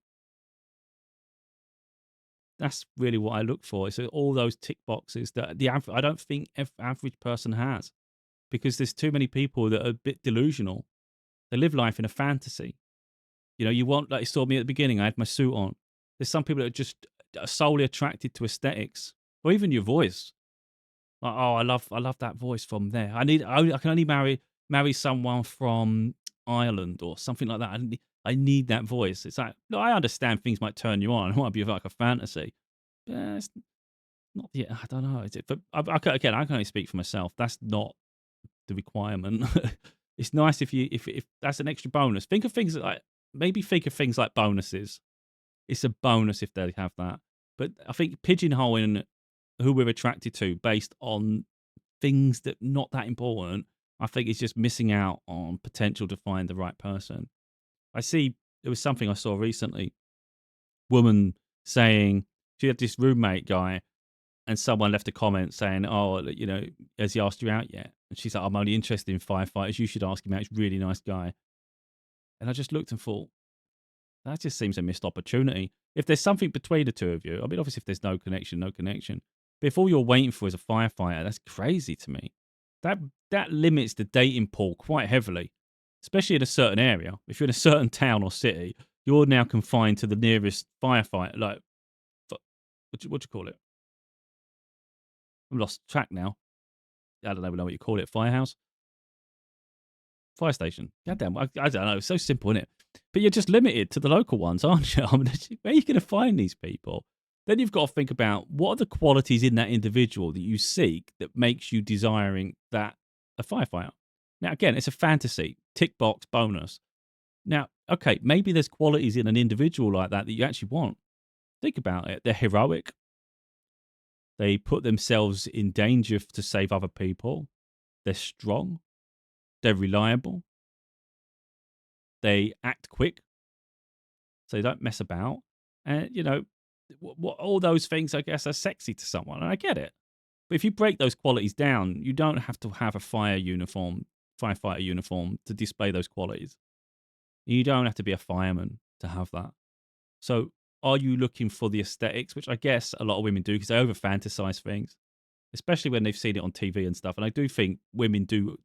that's really what I look for. So all those tick boxes that I don't think average person has, because there's too many people that are a bit delusional. They live life in a fantasy. You know, like you saw me at the beginning, I had my suit on. There's some people that are just solely attracted to aesthetics or even your voice. Like, oh, I love that voice from there. I can only marry someone from Ireland or something like that. I need that voice. It's like, no, I understand things might turn you on. It might be like a fantasy. It's not yet. I don't know. Is it? But again, I can only speak for myself. That's not the requirement. It's nice if that's an extra bonus. Think of things like bonuses. It's a bonus if they have that. But I think pigeonholing who we're attracted to based on things that not that important, I think is just missing out on potential to find the right person. There was something I saw recently. Woman saying she had this roommate guy, and someone left a comment saying, "Oh, you know, has he asked you out yet?" And she's like, "I'm only interested in firefighters. You should ask him out. He's a really nice guy." And I just looked and thought, that just seems a missed opportunity. If there's something between the two of you, I mean, obviously, if there's no connection, no connection. But if all you're waiting for is a firefighter, that's crazy to me. That limits the dating pool quite heavily, especially in a certain area. If you're in a certain town or city, you're now confined to the nearest firefighter. Like, what do you call it? I've lost track now. I don't even know what you call it. Firehouse? Fire station. Goddamn, I don't know. It's so simple, isn't it? But you're just limited to the local ones, aren't you? I mean, where are you going to find these people? Then you've got to think about what are the qualities in that individual that you seek that makes you desiring that a firefighter. Now, again, it's a fantasy, tick box bonus. Now, okay, maybe there's qualities in an individual like that you actually want. Think about it. They're heroic. They put themselves in danger to save other people. They're strong. They're reliable. They act quick, so they don't mess about. And, all those things, I guess, are sexy to someone. And I get it. But if you break those qualities down, you don't have to have a firefighter uniform to display those qualities. You don't have to be a fireman to have that. So are you looking for the aesthetics, which I guess a lot of women do because they over fantasize things, especially when they've seen it on TV and stuff. And I do think women do,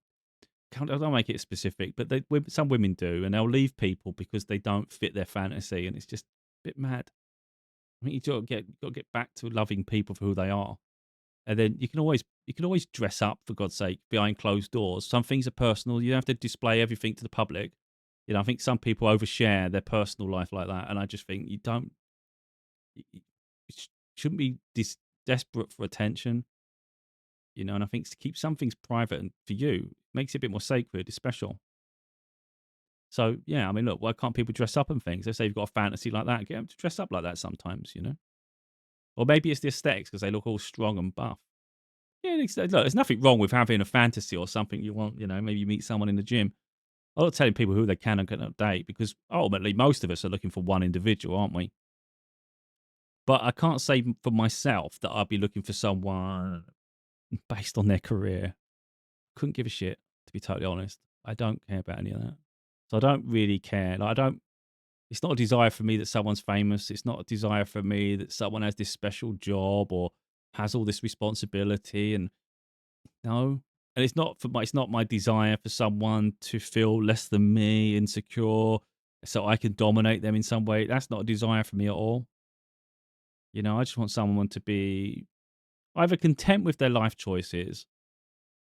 I don't make it specific, but some women do, and they'll leave people because they don't fit their fantasy. And it's just a bit mad. I think you've got to get back to loving people for who they are. And then you can always dress up, for God's sake, behind closed doors. Some things are personal. You don't have to display everything to the public. I think some people overshare their personal life like that, and I just think you shouldn't be desperate for attention. And I think to keep some things private and for you makes it a bit more sacred. It's special. So yeah, I mean, look, why can't people dress up and things? They say you've got a fantasy like that, get them to dress up like that sometimes. Or maybe it's the aesthetics because they look all strong and buff. Yeah, look, there's nothing wrong with having a fantasy or something you want. Maybe you meet someone in the gym. I'm not telling people who they can and cannot date because ultimately most of us are looking for one individual, aren't we? But I can't say for myself that I'd be looking for someone based on their career. Couldn't give a shit, to be totally honest. I don't care about any of that. So I don't really care. It's not a desire for me that someone's famous. It's not a desire for me that someone has this special job or has all this responsibility. And no, and it's not my desire for someone to feel less than me, insecure, so I can dominate them in some way. That's not a desire for me at all. I just want someone to be either content with their life choices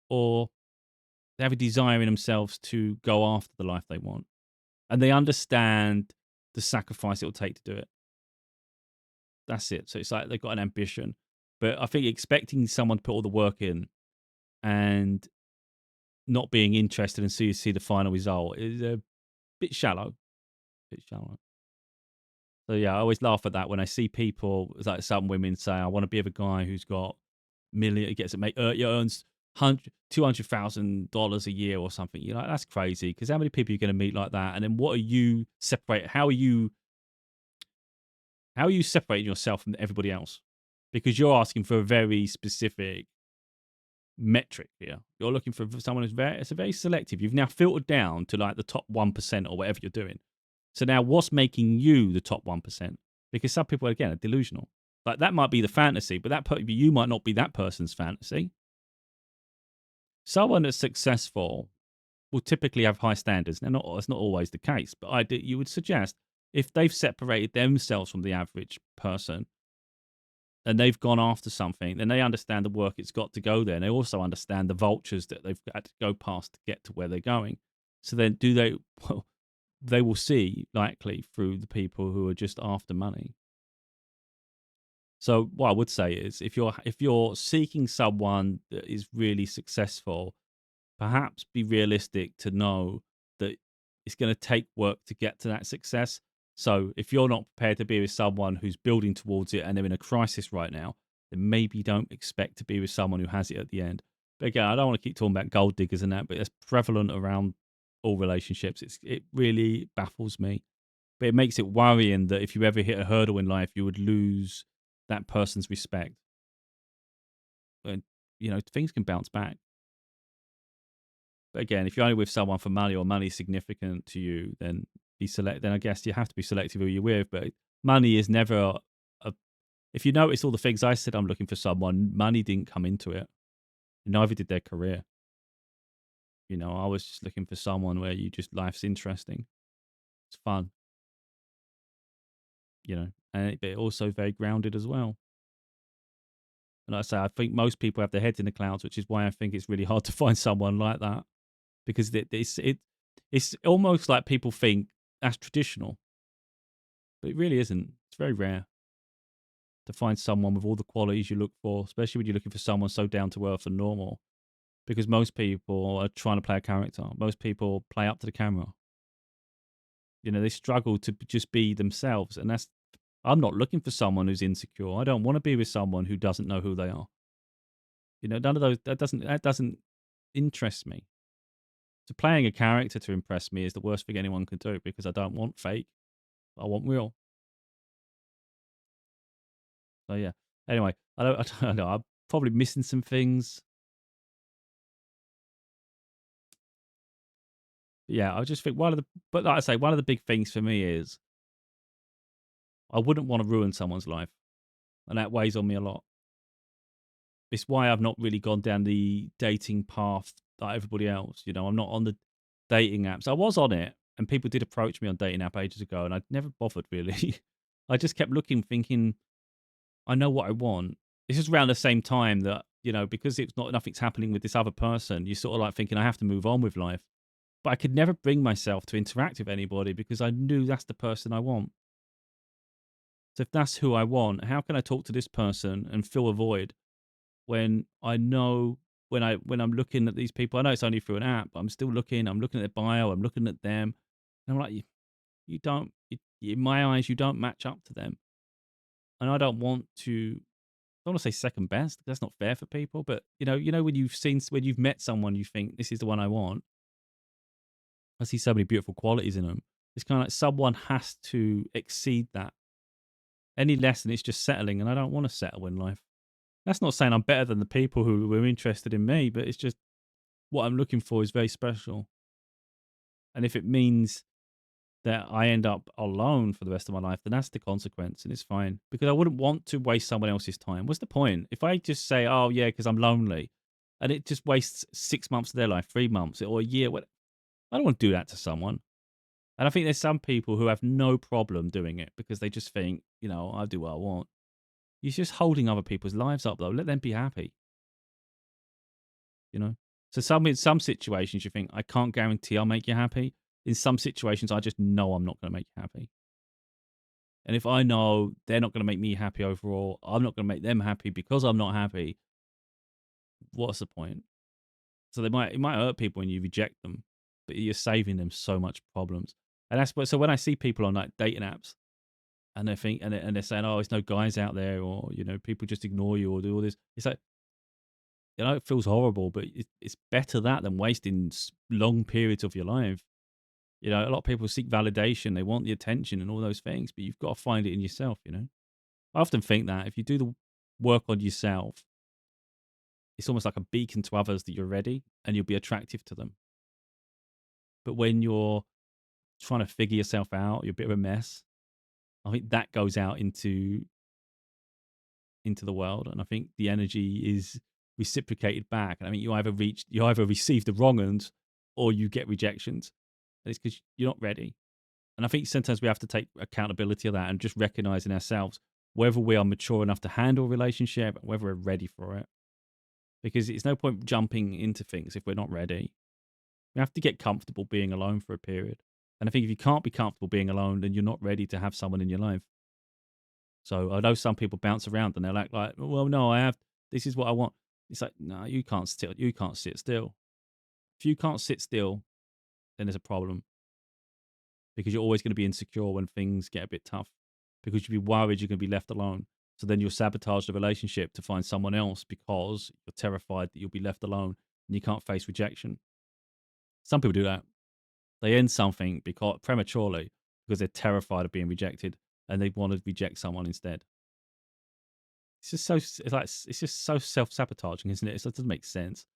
or they have a desire in themselves to go after the life they want. And they understand the sacrifice it will take to do it. That's it. So it's like they've got an ambition. But I think expecting someone to put all the work in and not being interested and see the final result is a bit shallow. So yeah, I always laugh at that when I see people, like some women say, I want to be with a guy who's got earns $200,000 a year or something. You're like, that's crazy. Because how many people are you going to meet like that? And then what are you separate? How are you separating yourself from everybody else? Because you're asking for a very specific metric here. You're looking for someone it's very selective. You've now filtered down to like the top 1% or whatever you're doing. So now what's making you the top 1%? Because some people, again, are delusional. Like that might be the fantasy, but you might not be that person's fantasy. Someone that's successful will typically have high standards. Now, it's not always the case, but you would suggest if they've separated themselves from the average person and they've gone after something, then they understand the work it's got to go there. And they also understand the vultures that they've had to go past to get to where they're going. So then they will see likely through the people who are just after money. So what I would say is if you're seeking someone that is really successful, perhaps be realistic to know that it's going to take work to get to that success. So if you're not prepared to be with someone who's building towards it and they're in a crisis right now, then maybe don't expect to be with someone who has it at the end. But again, I don't want to keep talking about gold diggers and that, but it's prevalent around all relationships. It really baffles me. But it makes it worrying that if you ever hit a hurdle in life, you would lose that person's respect. And, things can bounce back. But again, if you're only with someone for money or money is significant to you, then then I guess you have to be selective who you're with. But money is never if you notice all the things I said, I'm looking for someone, money didn't come into it. Neither did their career. I was just looking for someone where life's interesting. It's fun. But also very grounded as well. And like I say, I think most people have their heads in the clouds, which is why I think it's really hard to find someone like that. Because it's almost like people think that's traditional. But it really isn't. It's very rare to find someone with all the qualities you look for, especially when you're looking for someone so down to earth and normal. because most people are trying to play a character. Most people play up to the camera. They struggle to just be themselves, and that's. I'm not looking for someone who's insecure. I don't want to be with someone who doesn't know who they are. None of those. That doesn't interest me. So playing a character to impress me is the worst thing anyone can do, because I don't want fake. I want real. So yeah. Anyway, I don't know. I'm probably missing some things. Yeah, I just think but like I say, one of the big things for me is I wouldn't want to ruin someone's life, and that weighs on me a lot. It's why I've not really gone down the dating path like everybody else. I'm not on the dating apps. I was on it, and people did approach me on dating app ages ago, and I never bothered really. I just kept looking, thinking, I know what I want. This is around the same time that, because nothing's happening with this other person, you're sort of like thinking, I have to move on with life. But I could never bring myself to interact with anybody because I knew that's the person I want. So if that's who I want, how can I talk to this person and fill a void when I know when I'm looking at these people? I know it's only through an app, but I'm still looking. I'm looking at their bio. I'm looking at them, and I'm like, you don't. In my eyes, you don't match up to them, and I don't want to. I don't want to say second best. That's not fair for people. But when you've met someone, you think this is the one I want. I see so many beautiful qualities in them. It's kind of like someone has to exceed that. Any less than it's just settling, and I don't want to settle in life. That's not saying I'm better than the people who were interested in me, but it's just what I'm looking for is very special. And if it means that I end up alone for the rest of my life, then that's the consequence, and it's fine. Because I wouldn't want to waste someone else's time. What's the point? If I just say, oh, yeah, because I'm lonely, and it just wastes 6 months of their life, 3 months, or a year, I don't want to do that to someone. And I think there's some people who have no problem doing it because they just think, I'll do what I want. You're just holding other people's lives up, though. Let them be happy, So in some situations, you think, I can't guarantee I'll make you happy. In some situations, I just know I'm not going to make you happy. And if I know they're not going to make me happy overall, I'm not going to make them happy because I'm not happy, what's the point? So it might hurt people when you reject them, but you're saving them so much problems. And so when I see people on like dating apps, and they think, and they're saying, oh, there's no guys out there, or people just ignore you or do all this. It's like, it feels horrible, but it's better that than wasting long periods of your life. A lot of people seek validation, they want the attention and all those things, but you've got to find it in yourself. I often think that if you do the work on yourself, it's almost like a beacon to others that you're ready, and you'll be attractive to them. But when you're trying to figure yourself out, you're a bit of a mess. I think that goes out into the world, and I think the energy is reciprocated back. And I mean, you either receive the wrong ones, or you get rejections, and it's because you're not ready. And I think sometimes we have to take accountability of that and just recognize in ourselves whether we are mature enough to handle a relationship, whether we're ready for it. Because it's no point jumping into things if we're not ready. We have to get comfortable being alone for a period. And I think if you can't be comfortable being alone, then you're not ready to have someone in your life. So I know some people bounce around and they're like, well, no, this is what I want. It's like, no, you can't sit still. If you can't sit still, then there's a problem. Because you're always going to be insecure when things get a bit tough. Because you'll be worried you're going to be left alone. So then you'll sabotage the relationship to find someone else because you're terrified that you'll be left alone and you can't face rejection. Some people do that. They end something prematurely because they're terrified of being rejected and they want to reject someone instead. It's just so self-sabotaging, isn't it? It doesn't make sense.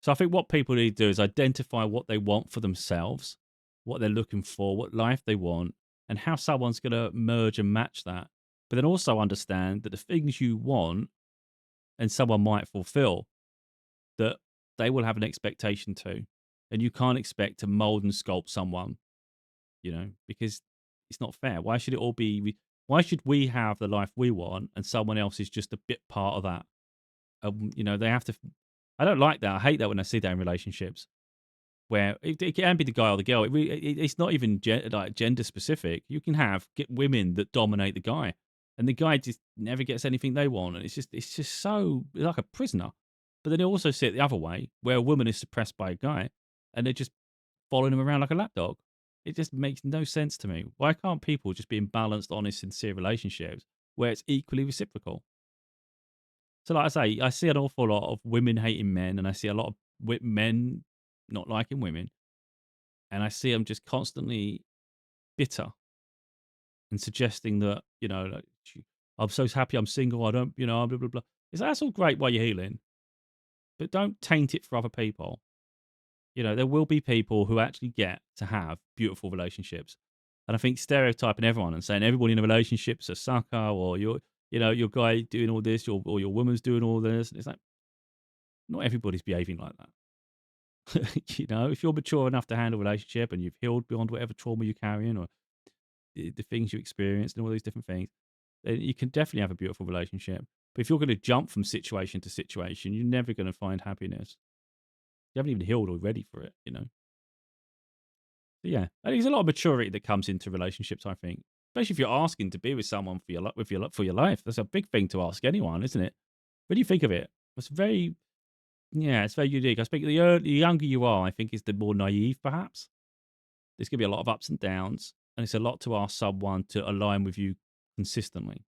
So I think what people need to do is identify what they want for themselves, what they're looking for, what life they want, and how someone's going to merge and match that. But then also understand that the things you want and someone might fulfill, that they will have an expectation to. And you can't expect to mold and sculpt someone, because it's not fair. Why should it all be? Why should we have the life we want and someone else is just a bit part of that? They have to. I don't like that. I hate that when I see that in relationships, where it can be the guy or the girl. It's not even gender specific. You can get women that dominate the guy, and the guy just never gets anything they want, and it's just so like a prisoner. But then you also see it the other way, where a woman is suppressed by a guy, and they're just following him around like a lapdog. It just makes no sense to me. Why can't people just be in balanced, honest, sincere relationships where it's equally reciprocal? So, like I say, I see an awful lot of women hating men, and I see a lot of men not liking women, and I see them just constantly bitter and suggesting that, like, I'm so happy I'm single. I don't, blah, blah, blah. It's like, that's all great while you're healing, but don't taint it for other people. There will be people who actually get to have beautiful relationships. And I think stereotyping everyone and saying everybody in a relationship's a sucker, or your guy doing all this, or your woman's doing all this. It's like, not everybody's behaving like that. If you're mature enough to handle a relationship and you've healed beyond whatever trauma you're carrying, or the things you experienced and all these different things, then you can definitely have a beautiful relationship. But if you're going to jump from situation to situation, you're never going to find happiness. You haven't even healed or ready for it. But yeah, I think there's a lot of maturity that comes into relationships, I think. Especially if you're asking to be with someone for your life. That's a big thing to ask anyone, isn't it? When you think of it, it's very it's very unique. I think the younger you are, I think, is the more naive, perhaps. There's going to be a lot of ups and downs, and it's a lot to ask someone to align with you consistently.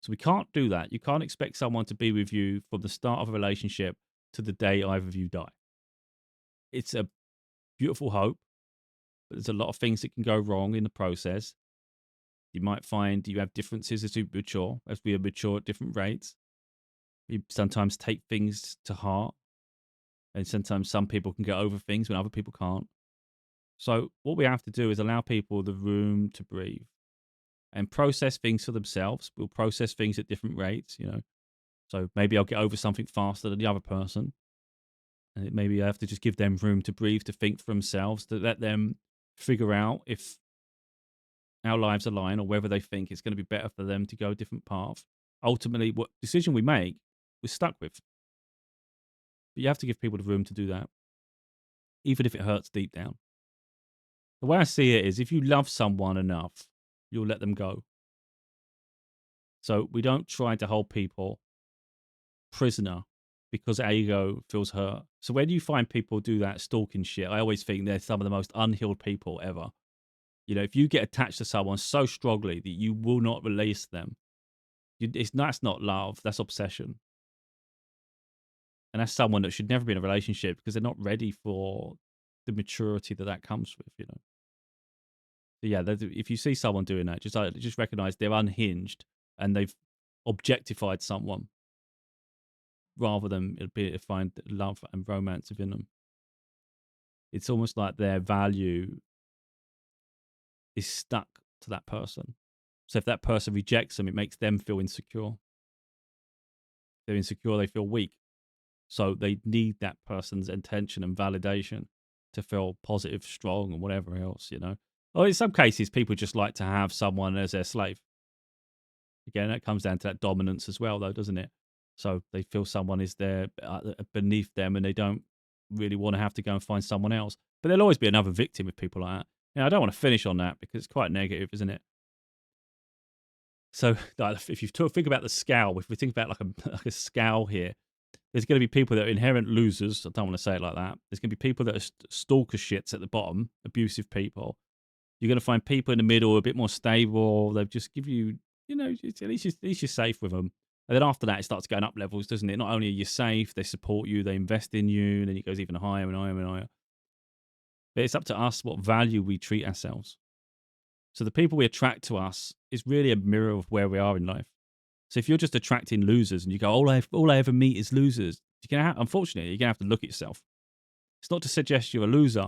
So we can't do that. You can't expect someone to be with you from the start of a relationship to the day either of you die. It's a beautiful hope, but there's a lot of things that can go wrong in the process. You might find you have differences as we mature at different rates. You sometimes take things to heart, and sometimes some people can get over things when other people can't. So what we have to do is allow people the room to breathe and process things for themselves. We'll process things at different rates. So maybe I'll get over something faster than the other person. And maybe I have to just give them room to breathe, to think for themselves, to let them figure out if our lives align or whether they think it's going to be better for them to go a different path. Ultimately, what decision we make, we're stuck with. But you have to give people the room to do that, even if it hurts deep down. The way I see it is, if you love someone enough, you'll let them go. So we don't try to hold people prisoner because our ego feels hurt. So when you find people do that stalking shit, I always think they're some of the most unhealed people ever. If you get attached to someone so strongly that you will not release them, that's not love, that's obsession. And that's someone that should never be in a relationship because they're not ready for the maturity that comes with. So yeah, if you see someone doing that, just recognize they're unhinged and they've objectified someone rather than find love and romance within them. It's almost like their value is stuck to that person. So if that person rejects them, it makes them feel insecure. If they're insecure, they feel weak. So they need that person's attention and validation to feel positive, strong, and whatever else. Or in some cases, people just like to have someone as their slave. Again, that comes down to that dominance as well, though, doesn't it? So they feel someone is there beneath them, and they don't really want to have to go and find someone else. But there'll always be another victim with people like that. I don't want to finish on that because it's quite negative, isn't it? So if you think about the scale, if we think about like a scale here, there's going to be people that are inherent losers. I don't want to say it like that. There's going to be people that are stalker shits at the bottom, abusive people. You're going to find people in the middle, a bit more stable. They'll just give you, at least you're safe with them. And then after that, it starts going up levels, doesn't it? Not only are you safe, they support you, they invest in you, and then it goes even higher and higher and higher. But it's up to us what value we treat ourselves. So the people we attract to us is really a mirror of where we are in life. So if you're just attracting losers and you go, all I ever meet is losers, unfortunately, you're going to have to look at yourself. It's not to suggest you're a loser,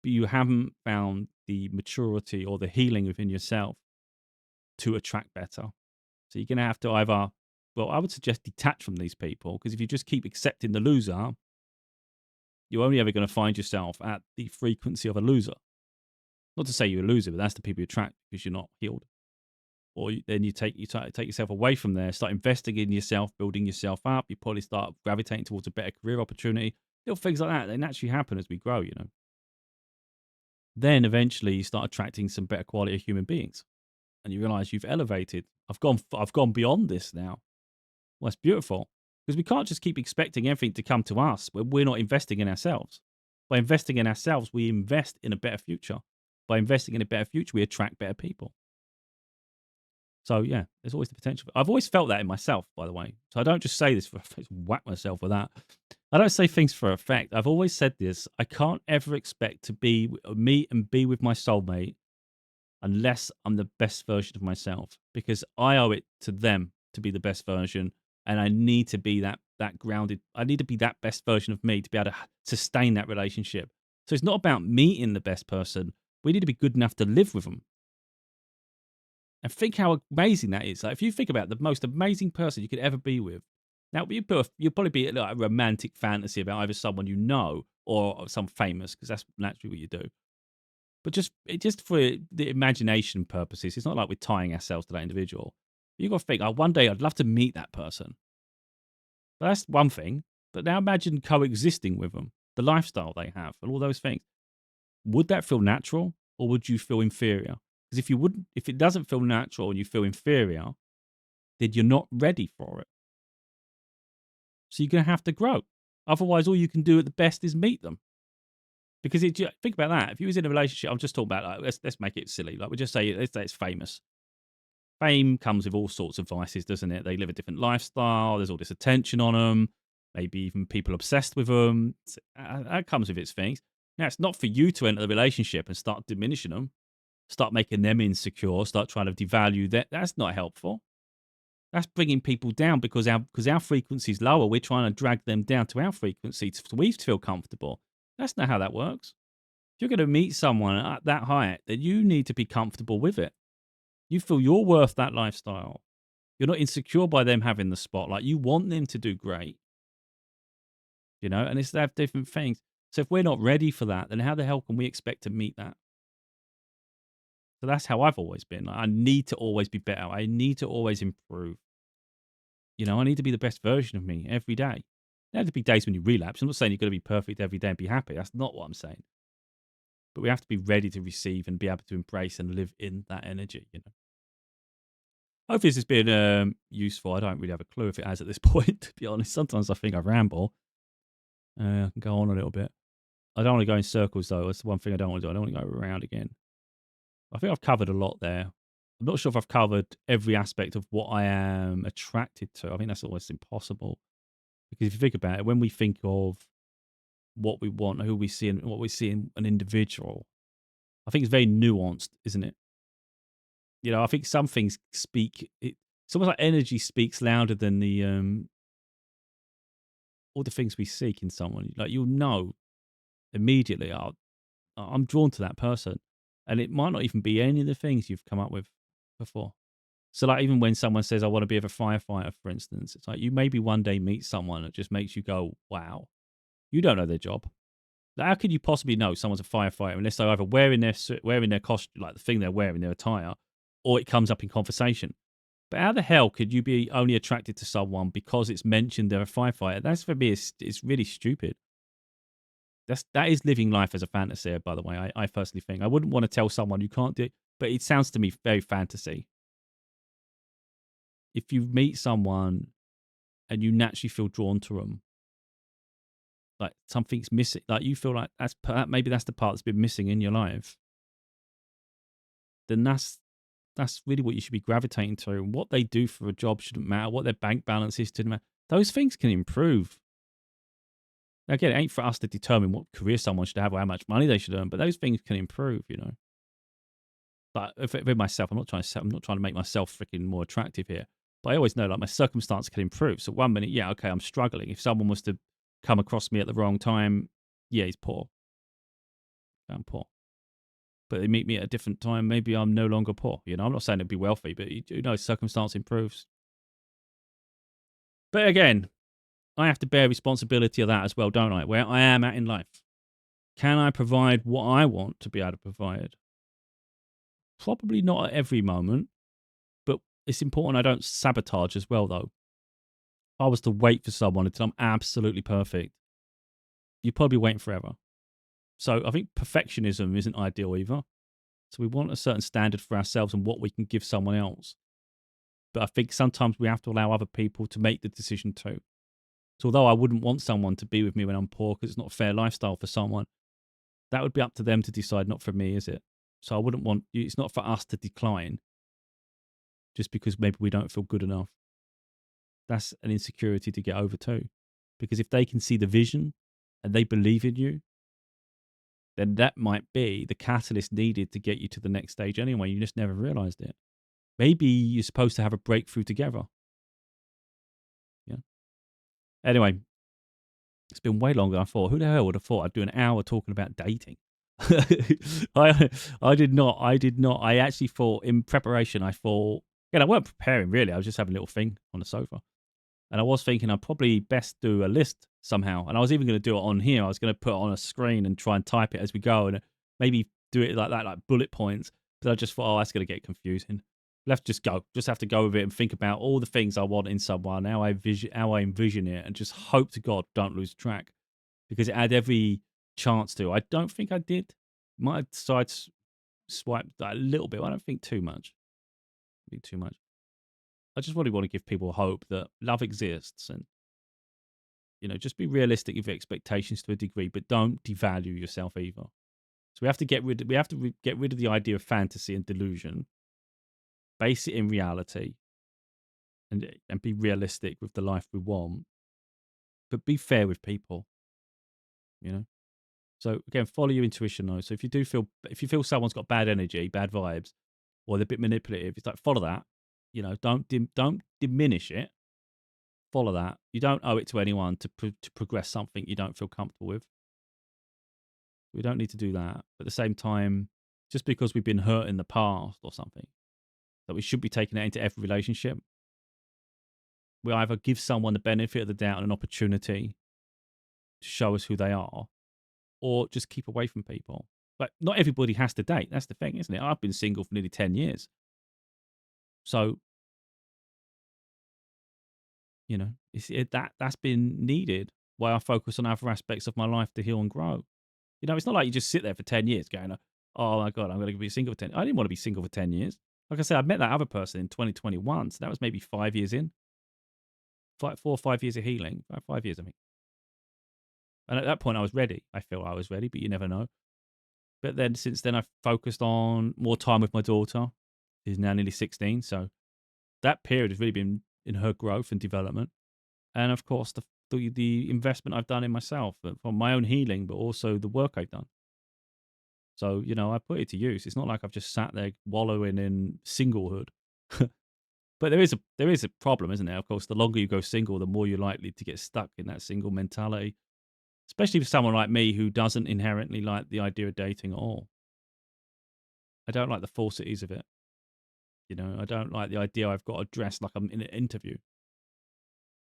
but you haven't found the maturity or the healing within yourself to attract better. So you're going to have to I would suggest detach from these people, because if you just keep accepting the loser, you're only ever going to find yourself at the frequency of a loser. Not to say you're a loser, but that's the people you attract because you're not healed. Or then you take yourself away from there, start investing in yourself, building yourself up. You probably start gravitating towards a better career opportunity. Little things like that, they naturally happen as we grow, Then eventually you start attracting some better quality of human beings. And you realize you've elevated. I've gone beyond this now. Well, that's beautiful. Because we can't just keep expecting everything to come to us when we're not investing in ourselves. By investing in ourselves, we invest in a better future. By investing in a better future, we attract better people. So yeah, there's always the potential. I've always felt that in myself, by the way. So I don't just say this for whack myself with that. I don't say things for effect. I've always said this. I can't ever expect to be me and be with my soulmate unless I'm the best version of myself, because I owe it to them to be the best version, and I need to be that grounded. I need to be that best version of me to be able to sustain that relationship. So it's not about meeting the best person. We need to be good enough to live with them. And think how amazing that is. Like, if you think about the most amazing person you could ever be with, now you'll probably be like a romantic fantasy about either someone you know or some famous, because that's naturally what you do. But just for the imagination purposes, it's not like we're tying ourselves to that individual. You got to think, oh, one day I'd love to meet that person. But that's one thing. But now imagine coexisting with them, the lifestyle they have, and all those things. Would that feel natural, or would you feel inferior? Because if it doesn't feel natural and you feel inferior, then you're not ready for it. So you're going to have to grow. Otherwise, all you can do at the best is meet them. Because think about that. If you was in a relationship, I'm just talking about, like, let's make it silly. Like, we just say, let's say it's famous. Fame comes with all sorts of vices, doesn't it? They live a different lifestyle. There's all this attention on them. Maybe even people obsessed with them. That comes with its things. Now, it's not for you to enter the relationship and start diminishing them, start making them insecure, start trying to devalue that. That's not helpful. That's bringing people down because our frequency is lower. We're trying to drag them down to our frequency so we feel comfortable. That's not how that works. If you're going to meet someone at that height, then you need to be comfortable with it. You feel you're worth that lifestyle. You're not insecure by them having the spotlight. You want them to do great, and it's to have different things. So if we're not ready for that, then how the hell can we expect to meet that? So that's how I've always been. Like, I need to always be better. I need to always improve. I need to be the best version of me every day. There have to be days when you relapse. I'm not saying you've got to be perfect every day and be happy. That's not what I'm saying. But we have to be ready to receive and be able to embrace and live in that energy, Hopefully this has been useful. I don't really have a clue if it has at this point, to be honest. Sometimes I think I ramble. I can go on a little bit. I don't want to go in circles, though. That's the one thing I don't want to do. I don't want to go around again. I think I've covered a lot there. I'm not sure if I've covered every aspect of what I am attracted to. I think that's almost impossible. Because if you think about it, when we think of what we want, who we see, and what we see in an individual, I think it's very nuanced, isn't it? I think some things speak. It's almost like energy speaks louder than all the things we seek in someone. Like, you'll know immediately, I'm drawn to that person, and it might not even be any of the things you've come up with before. So, like, even when someone says, "I want to be a firefighter," for instance, it's like you maybe one day meet someone that just makes you go, "Wow!" You don't know their job. Like, how could you possibly know someone's a firefighter unless they're either wearing their costume, like the thing they're wearing, their attire, or it comes up in conversation? But how the hell could you be only attracted to someone because it's mentioned they're a firefighter? That's, for me, it's really stupid. That is living life as a fantasy, by the way. I personally think I wouldn't want to tell someone you can't do it, but it sounds to me very fantasy. If you meet someone and you naturally feel drawn to them, like something's missing, like you feel like maybe that's the part that's been missing in your life, then that's really what you should be gravitating to. And what they do for a job shouldn't matter. What their bank balance is shouldn't matter. Those things can improve. Again, it ain't for us to determine what career someone should have or how much money they should earn, but those things can improve, But with myself, I'm not trying to make myself freaking more attractive here. But I always know, like, my circumstance can improve. So one minute, yeah, okay, I'm struggling. If someone was to come across me at the wrong time, yeah, he's poor. I'm poor. But they meet me at a different time, maybe I'm no longer poor. I'm not saying it'd be wealthy, but you know, circumstance improves. But again, I have to bear responsibility of that as well, don't I? Where I am at in life. Can I provide what I want to be able to provide? Probably not at every moment, but it's important I don't sabotage as well, though. If I was to wait for someone until I'm absolutely perfect, you're probably waiting forever. So I think perfectionism isn't ideal either. So we want a certain standard for ourselves and what we can give someone else. But I think sometimes we have to allow other people to make the decision too. So although I wouldn't want someone to be with me when I'm poor because it's not a fair lifestyle for someone, that would be up to them to decide, not for me, is it? So I wouldn't want, it's not for us to decline just because maybe we don't feel good enough. That's an insecurity to get over too. Because if they can see the vision and they believe in you, then that might be the catalyst needed to get you to the next stage anyway. You just never realized it. Maybe you're supposed to have a breakthrough together. Yeah. Anyway, it's been way longer than I thought. Who the hell would have thought I'd do an hour talking about dating? I did not. I actually thought in preparation, I thought, I weren't preparing really. I was just having a little thing on the sofa. And I was thinking I'd probably best do a list somehow. And I was even going to do it on here. I was going to put it on a screen and try and type it as we go and maybe do it like that, like bullet points. But I just thought, oh, that's going to get confusing. Let's just go. Just have to go with it and think about all the things I want in someone, how I envision it, and just hope to God don't lose track. Because it had every chance to. I don't think I did. Might have side swiped that a little bit. I don't think too much. Maybe too much. I just really want to give people hope that love exists, and just be realistic with your expectations to a degree, but don't devalue yourself either. So we have to get rid of the idea of fantasy and delusion, base it in reality, and be realistic with the life we want, but be fair with people. So again, follow your intuition though. So if you feel someone's got bad energy, bad vibes, or they're a bit manipulative, it's like follow that. Don't diminish it. Follow that. You don't owe it to anyone to progress something you don't feel comfortable with. We don't need to do that. But at the same time, just because we've been hurt in the past or something, that we should be taking that into every relationship. We either give someone the benefit of the doubt and an opportunity to show us who they are, or just keep away from people. But not everybody has to date. That's the thing, isn't it? I've been single for nearly 10 years. So, that's been needed while I focus on other aspects of my life to heal and grow. It's not like you just sit there for 10 years going, oh my God, I'm going to be single for 10. I didn't want to be single for 10 years. Like I said, I met that other person in 2021. So that was maybe 5 years in. 4 or 5 years of healing. 5 years, I think. And at that point, I was ready. I feel I was ready, but you never know. But then since then, I've focused on more time with my daughter, who's now nearly 16. So that period has really been in her growth and development. And of course, the investment I've done in myself for my own healing, but also the work I've done. So, I put it to use. It's not like I've just sat there wallowing in singlehood. But there is a problem, isn't there? Of course, the longer you go single, the more you're likely to get stuck in that single mentality. Especially for someone like me who doesn't inherently like the idea of dating at all. I don't like the falsities of it. I don't like the idea I've got to dress like I'm in an interview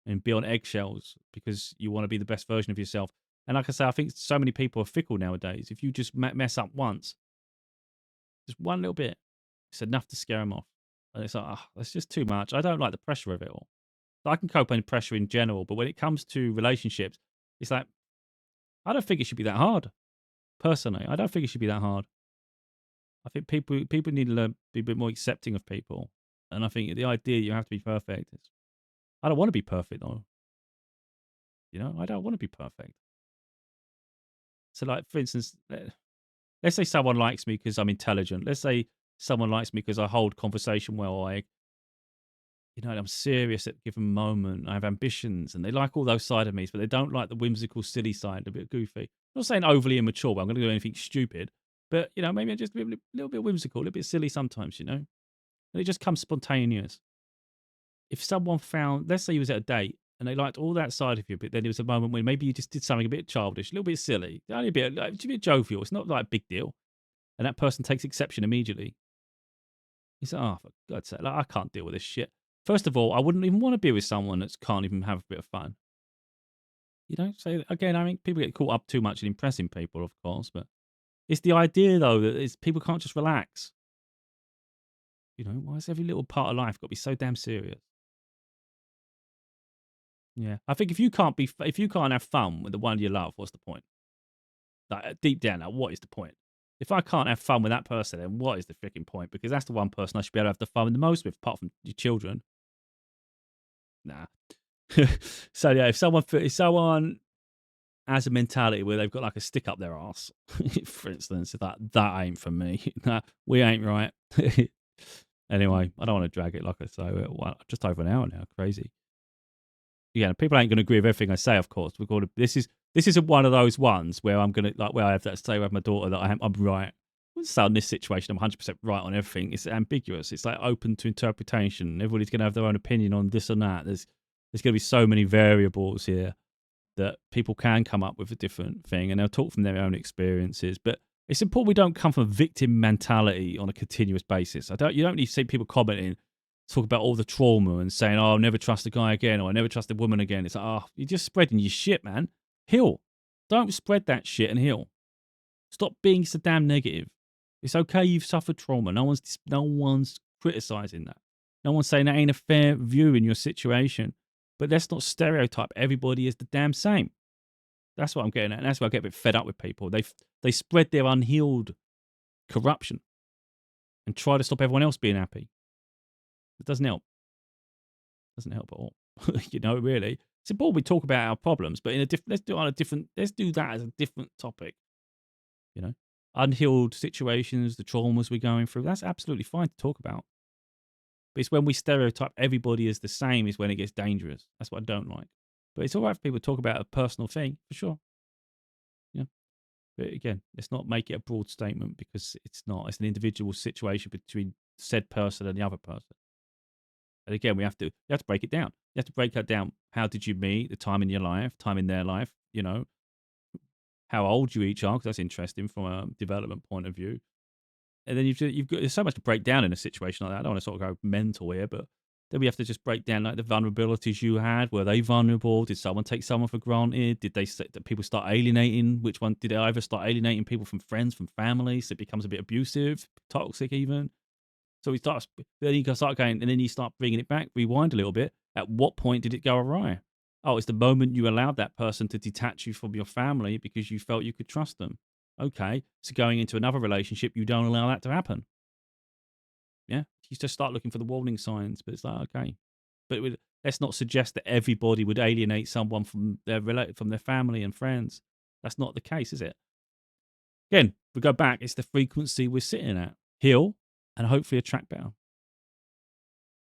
and be on eggshells because you want to be the best version of yourself. And like I say, I think so many people are fickle nowadays. If you just mess up once, just one little bit, it's enough to scare them off. And it's like, that's just too much. I don't like the pressure of it all. I can cope with pressure in general, but when it comes to relationships, it's like, I don't think it should be that hard. Personally, I don't think it should be that hard. I think people need to learn be a bit more accepting of people. And I think the idea you have to be perfect is, I don't want to be perfect though. I don't want to be perfect. So like, for instance, let's say someone likes me because I'm intelligent. Let's say someone likes me because I hold conversation well. I'm serious at a given moment. I have ambitions and they like all those sides of me, but they don't like the whimsical, silly side, a bit goofy. I'm not saying overly immature, but I'm going to do anything stupid. But, maybe I'm just a little bit whimsical, a little bit silly sometimes, And it just comes spontaneous. If someone found, let's say you was at a date and they liked all that side of you, but then there was a moment when maybe you just did something a bit childish, a little bit silly, only a bit jovial. It's not like a big deal. And that person takes exception immediately. He's like, oh, for God's sake, I can't deal with this shit. First of all, I wouldn't even want to be with someone that can't even have a bit of fun. So again, I mean, people get caught up too much in impressing people, of course, but it's the idea, though, that people can't just relax. Why is every little part of life got to be so damn serious? Yeah, I think if you can't have fun with the one you love, what's the point? Like deep down, now, what is the point? If I can't have fun with that person, then what is the freaking point? Because that's the one person I should be able to have the fun with the most with, apart from your children. Nah. So yeah, if someone has a mentality where they've got like a stick up their ass, for instance, that ain't for me. Nah, we ain't right. Anyway, I don't want to drag it like I say. Well, just over an hour now. Crazy. Yeah, people ain't going to agree with everything I say. Of course, we're going to. This isn't one of those ones where I'm going to like where I have that say with my daughter that I'm right. So in this situation, I'm 100% right on everything. It's ambiguous. It's like open to interpretation. Everybody's going to have their own opinion on this and that. There's going to be so many variables here that people can come up with a different thing, and they'll talk from their own experiences. But it's important we don't come from a victim mentality on a continuous basis. You don't need to see people commenting, talk about all the trauma and saying, "Oh, I'll never trust a guy again," or "I never trust a woman again." It's like, oh, you're just spreading your shit, man. Heal. Don't spread that shit and heal. Stop being so damn negative. It's okay you've suffered trauma. No one's criticizing that. No one's saying that ain't a fair view in your situation. But let's not stereotype everybody as the damn same. That's what I'm getting at. And that's why I get a bit fed up with people. They spread their unhealed corruption and try to stop everyone else being happy. It doesn't help. It doesn't help at all. Really. It's important we talk about our problems, but let's do that as a different topic. Unhealed situations, the traumas we're going through, that's absolutely fine to talk about. But it's when we stereotype everybody as the same is when it gets dangerous. That's what I don't like. But it's all right for people to talk about a personal thing, for sure. Yeah. But again, let's not make it a broad statement because it's not. It's an individual situation between said person and the other person. And again, you have to break it down. You have to break that down. How did you meet? The time in your life, time in their life, how old you each are, because that's interesting from a development point of view. And then you've got there's so much to break down in a situation like that. I don't want to sort of go mental here, but then we have to just break down like the vulnerabilities you had. Were they vulnerable? Did someone take someone for granted? Did people start alienating? Which one did they either start alienating people from friends, from family? So it becomes a bit abusive, toxic even. So then you start going, and then you start bringing it back, rewind a little bit. At what point did it go awry? Oh, it's the moment you allowed that person to detach you from your family because you felt you could trust them. Okay, so going into another relationship, you don't allow that to happen. Yeah, you just start looking for the warning signs, but it's like, okay. But let's not suggest that everybody would alienate someone from their family and friends. That's not the case, is it? Again, we go back, it's the frequency we're sitting at. Heal and hopefully attract better.